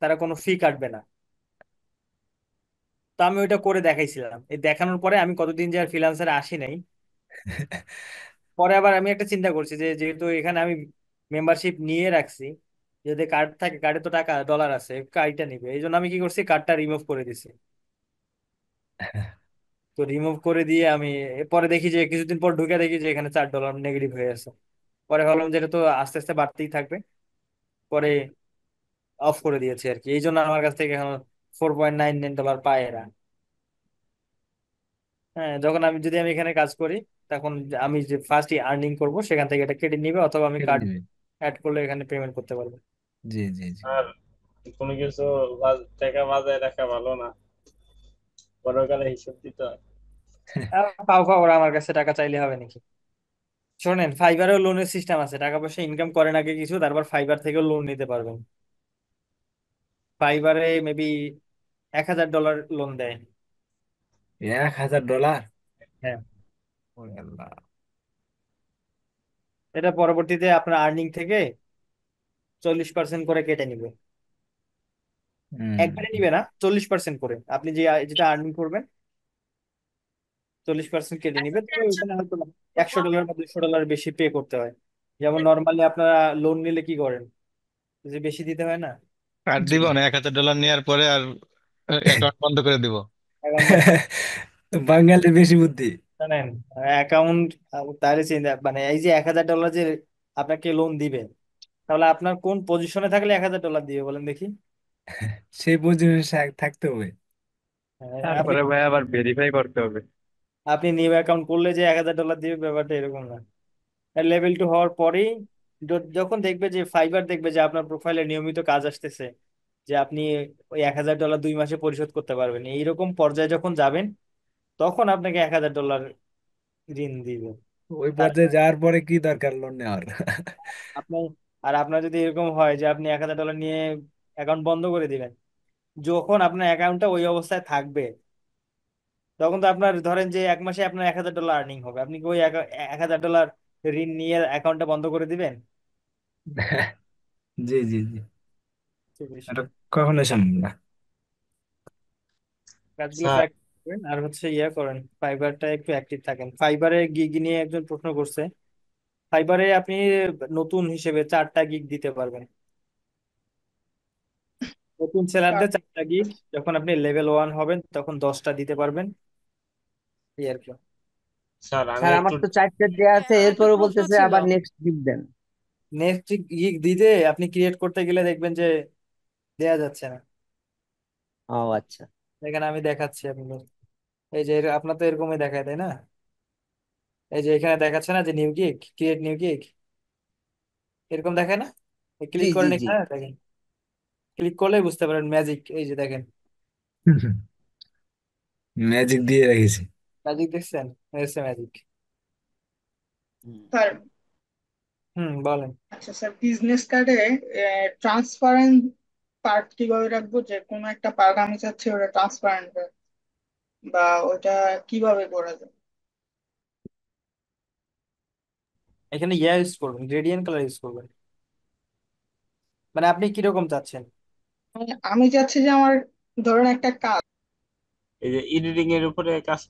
তারা কোনো ফি কাটবে না। তো আমি ওইটা করে দেখাইছিলাম, এই দেখানোর পরে আমি কতদিন যে আর ফ্রিল্যান্সারে আসি নাই। পরে আবার আমি একটা চিন্তা করছি যে যেহেতু এখানে আমি মেম্বারশিপ নিয়ে রাখছি, যদি কার্ড থাকে, কার্ডে তো টাকা ডলার আছে, কার্ডটা নিবে, এই জন্য আমি কি করছি, কার্ডটা রিমুভ করে দিছি। তো রিমুভ করে দিয়ে আমি পরে দেখি যে কিছুদিন পর ঢুকে দেখি যে এখানে $4 নেগেটিভ হয়ে আছে। পরে ভাবলাম যে এটা তো আস্তে আস্তে বাড়তেই থাকবে, পরে অফ করে দিয়েছি আর কি। এই জন্য আমার কাছ থেকে এখন $4.99 পায় এরা। হ্যাঁ, যখন আমি এখানে কাজ করি, তখন আমি যে ফার্স্ট আর্নিং করব সেখান থেকে এটা কেটে নিবে, অথবা আমি কেটে কার্ড নিবে। অ্যাড করলে এখানে পেমেন্ট করতে পারবো। জি জি জি। আর কোনো কিছু টাকা বাজায় রাখা ভালো না, পরকালে হিসাব দিতে হয়। পাও পাও, ওরা আমার কাছে টাকা চাইলে হবে নাকি? শোনেন, ফাইবারেও লোনের সিস্টেম আছে, টাকা পয়সা ইনকাম করেন আগে কিছু, তারপর ফাইবার থেকেও লোন নিতে পারবেন। ফাইবারে মেবি $1,000 লোন দেয়। $1,000? হ্যাঁ, ওরে আল্লাহ। এটা পরবর্তীতে আপনার আর্নিং থেকে 40% করে কেটে নিবে। হম। একবারে নিবে না, 40% করে আপনি যে যেটা আর্নিং করবেন 40% কেটে নিবে। তবে ওখানে হয়তো $100 বা $200 বেশি পে করতে হয়। যেমন নর্মালি আপনারা লোন নিলে কি করেন, যে বেশি দিতে হয় না? আর জি। দিব না, $1,000 নেওয়ার পরে আর অ্যাকাউন্ট বন্ধ করে দিব। অ্যাকাউন্ট বন্ধ বাঙালির বেশি বুদ্ধি। জানেন, অ্যাকাউন্ট, তাহলে চিন্তা মানে এই যে $1,000 যে আপনাকে লোন দিবে, তাহলে আপনার কোন পজিশনে থাকলে $1,000 দিবে বলেন দেখি? সেই পজিশনে থাকতে হবে। আপনি তারপরে ভাই আবার ভেরিফাই করতে হবে। আপনি নিউ অ্যাকাউন্ট করলে যে $1,000 দিবে, ব্যাপারটা এরকম না। লেভেল 2 হওয়ার পরেই যখন দেখবে যে ফাইবার দেখবে যে আপনার প্রোফাইলে নিয়মিত কাজ আসতেছে, যে আপনি ওই $1,000 2 মাসে পরিশোধ করতে পারবেন, এইরকম পর্যায়ে যখন যাবেন, তখন আপনাকে $1,000 ঋণ দিবে। ওই তার পর্যায়ে যাওয়ার পরে কি দরকার লোন নেওয়ার? আপনি, আর আপনার যদি এরকম হয় যে আপনি $1,000 নিয়ে অ্যাকাউন্ট বন্ধ করে দিবেন, যখন আপনার অ্যাকাউন্টটা ওই অবস্থায় থাকবে, তখন তো আপনার ধরেন যে 1 মাসে আপনার $1,000 আর্নিং হবে, আপনি কি ওই $1,000 ঋণ নিয়ে অ্যাকাউন্টটা বন্ধ করে দিবেন? জি জি জি। জিনিস এটা না। কখনোই সম্ভব না। কাজগুলো স্যার, প্র্যাকটিস করেন, আর হচ্ছে ইয়ে করেন, ফাইবারটা একটু অ্যাক্টিভ থাকেন। ফাইবারে গিগ নিয়ে একজন প্রশ্ন করছে, ফাইবারে আপনি নতুন হিসেবে 4টা গিগ দিতে পারবেন। নতুন সেলারদের 4টা গিগ, যখন আপনি লেভেল 1 হবেন তখন 10টা দিতে পারবেন, এই আর কি। স্যার আমি স্যার আমার একটু তো 4টা দেয়া আছে, আমার একটা এরপরও প্রশ্ন বলতেছে ছিল। আবার নেক্সট গিফট দেন। নেক্সট গিগ দিতে আপনি ক্রিয়েট করতে গেলে দেখবেন যে দেয়া যাচ্ছে না। ও আচ্ছা। এখানে আমি দেখাচ্ছি আপনাদের, এই যে আপনার তো এরকমই দেখায় তাই না? এই যে এখানে দেখাচ্ছে না যে new gig, create new gig, এরকম দেখায় না? জি ক্লিক জি করেন জি। এখানে, দেখেন, ক্লিক করলেই বুঝতে পারেন ম্যাজিক, এই যে দেখেন, ম্যাজিক দিয়ে রেখেছি। ম্যাজিক দেখছেন? এসে ম্যাজিক। স্যার, হুম, বলেন। আচ্ছা স্যার, বিজনেস কার্ডে ট্রান্সপারেন্ট পার্ট কিভাবে রাখবো? যে কোনো একটা পার্ট আমি চাচ্ছি ওটা ট্রান্সপারেন্ট, বা ওটা কিভাবে করা যায়? এখানে ইয়া ইউজ করবেন, গ্রেডিয়েন্ট কালার ইউজ করবেন। মানে আপনি কিরকম চাচ্ছেন? মানে আমি চাচ্ছি যে আমার, ধরুন একটা কাজ। এই যে এডিটিং এর উপরে কাজ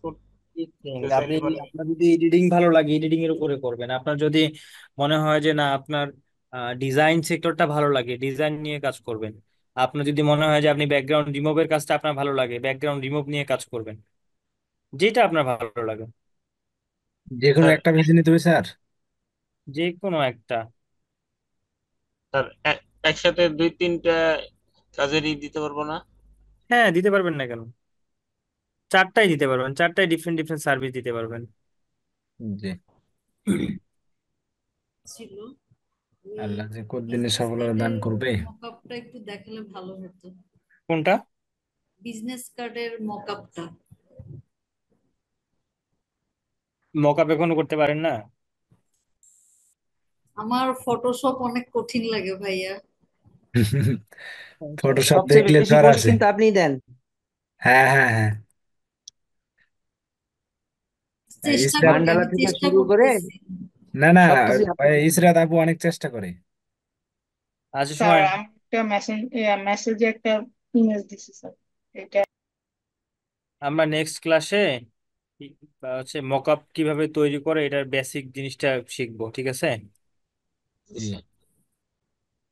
Editing, করতে আপনি, চাইলে পারে। আপনার যদি এডিটিং ভালো লাগে এডিটিং এর উপরে করবেন। আপনার যদি মনে হয় যে না আপনার ডিজাইন সেক্টরটা ভালো লাগে, ডিজাইন নিয়ে কাজ করবেন। আপনার যদি মনে হয় যে আপনি ব্যাকগ্রাউন্ড রিমুভের কাজটা আপনার ভালো লাগে, ব্যাকগ্রাউন্ড রিমুভ নিয়ে কাজ করবেন, যেটা আপনার ভালো লাগে। যে কোনো স্যার, একটা বেছে নিতে হবে স্যার। যে কোনো একটা। স্যার একসাথে 2-3টা কাজেরই দিতে পারবো না? হ্যাঁ, দিতে পারবেন না কেন? 4টাই দিতে পারবেন, 4টাই ডিফারেন্ট ডিফারেন্ট সার্ভিস দিতে পারবেন। জি। ছিল ওই আল্লাহ যে কতদিনে বিজনেস সফলতা দান কার্ডের করবে। মকআপটা একটু দেখালে ভালো হতো। কোনটা? বিজনেস কার্ডের মকআপটা। মকআপ এখনো করতে পারেন না? আমার ফটোশপ অনেক কঠিন লাগে ভাইয়া। ফটোশপ সবচেয়ে দেখলে তো বেশি আর পোস্ট আছে। কিন্তু আপনিই দেন। হ্যাঁ হ্যাঁ হ্যাঁ। চেষ্টা স্টার করি, মান্ডালা আমি থেকে চেষ্টা শুরু করে করতেছি। না না, সবকিছু ওই ইসরাত আপু অনেক চেষ্টা করে। আচ্ছা স্যার শোনেন, আমি একটা মেসেজে একটা ইমেজ দিছি স্যার, এটা। আমরা নেক্সট ক্লাসে হচ্ছে মকআপ কিভাবে তৈরি করে এটার বেসিক জিনিসটা শিখবো, ঠিক আছে? জি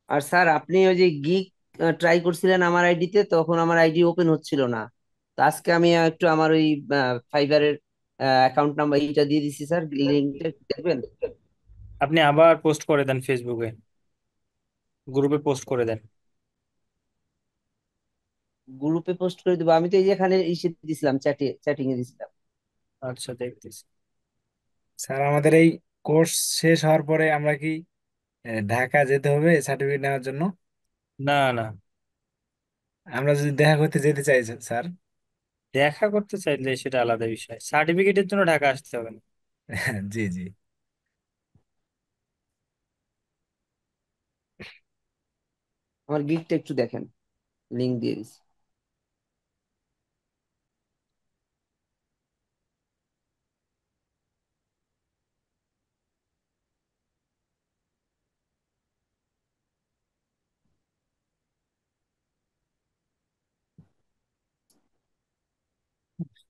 আর স্যার আপনি ওই যে গিগ ট্রাই করছিলেন আমার আইডিতে, তখন আমার আইডি ওপেন হচ্ছিল না। তো আজকে আমি একটু আমার ওই ফাইবারের অ্যাকাউন্ট নাম্বার এইটা দিয়ে দিছি স্যার, লিঙ্কটা দেখবেন। আপনি আবার পোস্ট করে দেন ফেসবুকে, গ্রুপে পোস্ট করে দেন। গ্রুপে পোস্ট করে দিব, আমি তো এই যে এখানে ইসে দিছিলাম, চ্যাটিং এ দিছিলাম। আচ্ছা দেখতেছি। স্যার, আমাদের এই কোর্স শেষ হওয়ার পরে আমরা কি ঢাকা যেতে হবে সার্টিফিকেট নেওয়ার জন্য? না না, আমরা যদি দেখা করতে যেতে চাই স্যার। দেখা করতে চাইলে সেটা আলাদা বিষয়, সার্টিফিকেটের জন্য ঢাকা আসতে হবে না। জি জি। আমার গিগটা একটু দেখেন, লিঙ্ক দিয়ে দিছি।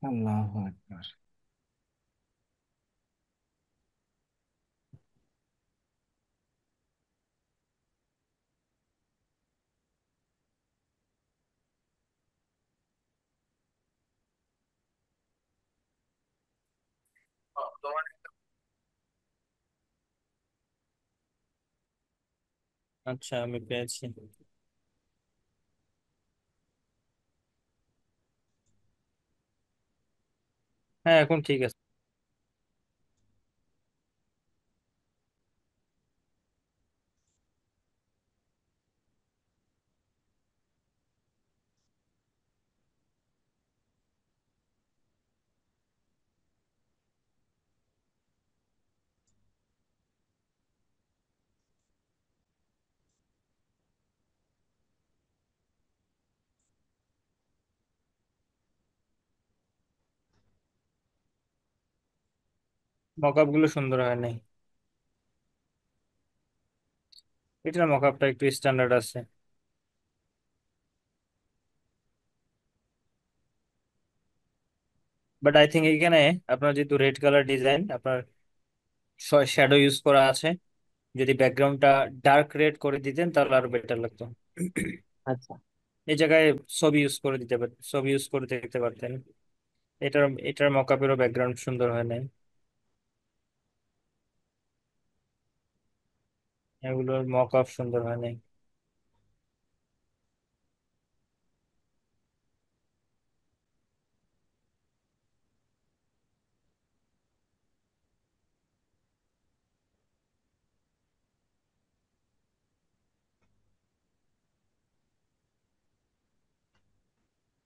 আল্লাহু আকবার। আচ্ছা আমি পেয়েছি। হ্যাঁ এখন ঠিক আছে। মকআপ গুলো সুন্দর হয় নাই, এটার মকআপটা একটু স্ট্যান্ডার্ড আছে। বাট আই থিঙ্ক এখানে আপনার যেহেতু রেড কালার ডিজাইন, আপনার শ্যাডো ইউজ করা আছে, যদি ব্যাকগ্রাউন্ডটা ডার্ক রেড করে দিতেন তাহলে আরো বেটার লাগতো। আচ্ছা এই জায়গায় ছবি ইউজ করে দিতে পারতেন, ছবি ইউজ করে দেখতে পারতেন। এটার এটার মকআপেরও ব্যাকগ্রাউন্ড সুন্দর হয় নাই, এগুলোর মকআপ সুন্দর হয় নাই।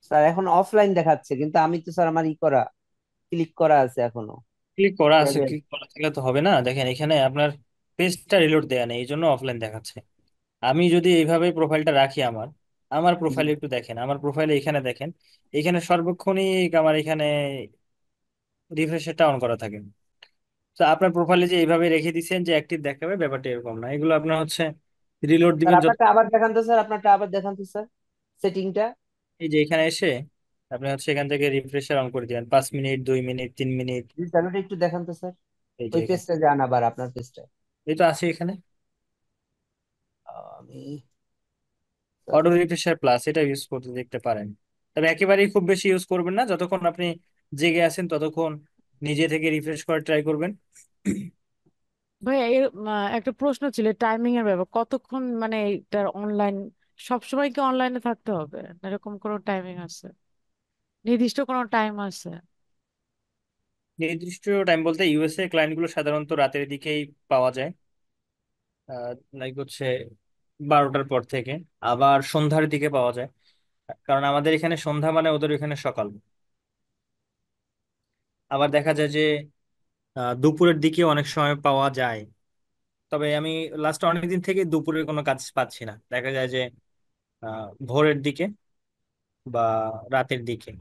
স্যার, এখন অফলাইন দেখাচ্ছে, কিন্তু আমি তো স্যার আমার ই করা, ক্লিক করা আছে এখনো। ক্লিক করা আছে, ট্যাবে ক্লিক করা থাকলে তো হবে না। দেখেন এখানে আপনার পেজটা রিলোড দেয়া নেই, এই জন্য অফলাইন দেখাচ্ছে। আমি যদি এইভাবে প্রোফাইলটা রাখি, আমার আমার প্রোফাইলে একটু দেখেন, আমার প্রোফাইলে এখানে দেখেন, এখানে সর্বক্ষণিক আমার এখানে রিফ্রেশটা অন করা থাকে। তো আপনার প্রোফাইলে যে এইভাবে রেখে দিচ্ছেন যে অ্যাক্টিভ দেখাবে, ব্যাপারটা এরকম না। এগুলো আপনার হচ্ছে রিলোড স্যার দিবেন যত। আপনারটা আবার দেখান তো স্যার, আপনারটা আবার দেখান তো স্যার, সেটিংটা। এই যে এখানে এসে আপনি হচ্ছে এখান থেকে রিফ্রেশার অন করে দিবেন, 5 মিনিট, 2 মিনিট, 3 মিনিট। জি স্যার, ওটা একটু দেখান তো স্যার। এই যে ওই এখানে, পেজটা যান আবার, আপনার পেজটা। এই তো আছে এখানে আমি স্যার, অটো রিফ্রেশার প্লাস, এটা ইউজ করতে দেখতে পারেন। তবে একেবারেই খুব বেশি ইউজ করবেন না, যতক্ষণ আপনি জেগে আছেন ততক্ষণ নিজে থেকে রিফ্রেশ করার ট্রাই করবেন। ভাই এর একটা প্রশ্ন ছিল টাইমিং এর ব্যাপার, কতক্ষণ মানে এটার অনলাইন, সবসময় কি অনলাইনে থাকতে হবে, এরকম কোনো টাইমিং আছে, নির্দিষ্ট কোনো টাইম আছে? নির্দিষ্ট টাইম বলতে ইউএসএ ক্লায়েন্টগুলো সাধারণত রাতের দিকেই পাওয়া যায়, লাইক হচ্ছে 12টার পর থেকে, আবার সন্ধ্যার দিকে পাওয়া যায়। কারণ আমাদের এখানে সন্ধ্যা মানে ওদের এখানে সকাল। আবার দেখা যায় যে দুপুরের দিকে অনেক সময় পাওয়া যায়। তবে আমি লাস্ট অনেকদিন থেকে দুপুরের কোনো কাজ পাচ্ছি না, দেখা যায় যে ভোরের দিকে বা রাতের দিকে।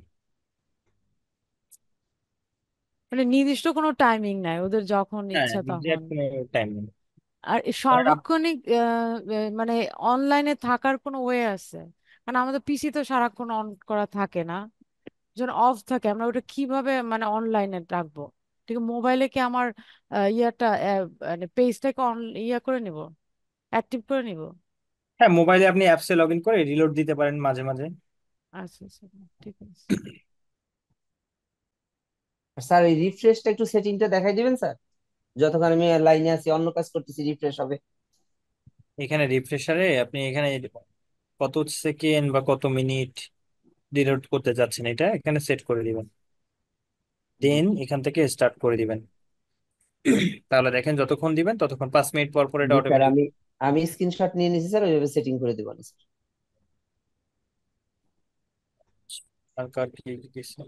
মানে নির্দিষ্ট কোনো টাইমিং নাই, ওদের যখন হ্যাঁ, ইচ্ছা তখন। এক্সাক্ট কোনো টাইম নেই। আর ধরেন সার্বক্ষণিক মানে অনলাইনে থাকার কোনো ওয়ে আছে? কারণ আমাদের পিসি তো সারাক্ষণ অন করা থাকে না, যখন অফ থাকে আমরা ওটা কিভাবে মানে অনলাইনে রাখবো? ঠিক মোবাইলে কি আমার ইয়াটা মানে পেজটাকে অন ইয়া করে নিব, অ্যাক্টিভ করে নিব? হ্যাঁ, মোবাইলে আপনি অ্যাপসে লগ ইন করে রিলোড দিতে পারেন মাঝে মাঝে। আচ্ছা আচ্ছা, ঠিক আছে। স্যার এই রিফ্রেশটা একটু সেটিংটা দেখাই দিবেন স্যার, যতক্ষণ আমি লাইনে আছি অন্য কাজ করতেছি রিফ্রেশ হবে। এখানে রিফ্রেশারে আপনি এখানে কত সেকেন্ড বা কত মিনিট রিলোড করতে যাচ্ছেন এটা এখানে সেট করে দিবেন, দেন এখান থেকে স্টার্ট করে দিবেন। তাহলে দেখেন যতক্ষণ দিবেন ততক্ষণ 5 মিনিট পর পর এটা জি স্যার, অটোমেটিক। আমি আমি স্ক্রিনশট নিয়ে নিছি স্যার, ওইভাবে সেটিং করে দিব না স্যার। আর কার কি দিছে?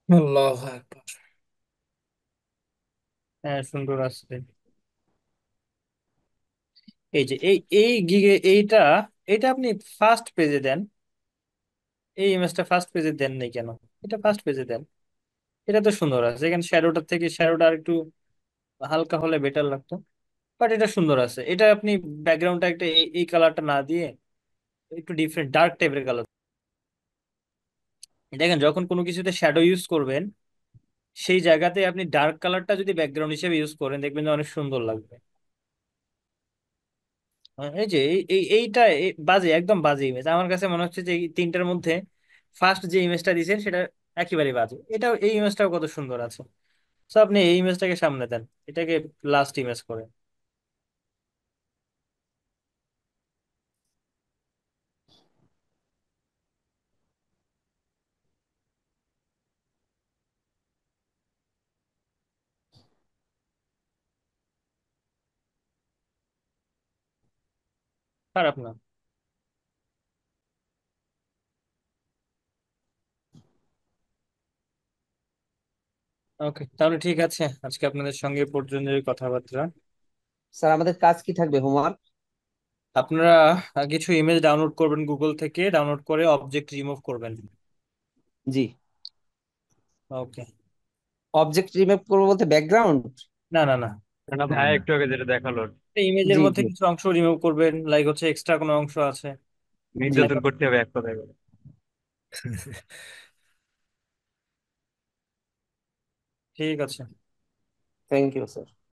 আল্লাহ আকবার। হ্যাঁ, সুন্দর আসছে। এই যে এই এই গিগে এইটা, এটা আপনি ফার্স্ট পেজে দেন। এই ইমেজটা ফার্স্ট পেজে দেন নাই কেন? এটা ফার্স্ট পেজে দেন। এটা তো সুন্দর আছে, এখানে শ্যাডোটার থেকে শ্যাডোটা আর একটু হালকা হলে বেটার লাগতো, বাট এটা সুন্দর আছে। এটা আপনি ব্যাকগ্রাউন্ডটা একটা এই কালারটা না দিয়ে একটু ডিফারেন্ট ডার্ক টাইপের কালার দেখেন। যখন কোনো কিছুতে শ্যাডো ইউজ করবেন সেই জায়গাতে আপনি ডার্ক কালারটা যদি ব্যাকগ্রাউন্ড হিসেবে ইউজ করেন দেখবেন যে অনেক সুন্দর লাগবে। এই যে এইটা বাজে, একদম বাজে ইমেজ। আমার কাছে মনে হচ্ছে যে এই তিনটার মধ্যে ফার্স্ট যে ইমেজটা দিয়েছেন সেটা একেবারে বাজে। এটা এই ইমেজটাও কত সুন্দর আছে। তো আপনি এই ইমেজটাকে সামনে দেন, এটাকে লাস্ট ইমেজ করেন। খারাপ না। ওকে, তাহলে ঠিক আছে, আজকে আপনাদের সঙ্গে এ পর্যন্তই কথাবার্তা। স্যার আমাদের কাজ কি থাকবে, হোমওয়ার্ক? আপনারা কিছু ইমেজ ডাউনলোড করবেন, গুগল থেকে ডাউনলোড করে অবজেক্ট রিমুভ করবেন। জি। ওকে। অবজেক্ট রিমুভ করবো বলতে ব্যাকগ্রাউন্ড? না না না, না ভাই, একটু আগে যেটা দেখালো ইমেজের জি মধ্যে জি কিছু অংশ রিমুভ করবেন, লাইক হচ্ছে এক্সট্রা কোনো অংশ আছে। জি। নির্যাতন করতে হবে এক কথায় বলে। ঠিক আছে। Thank you sir.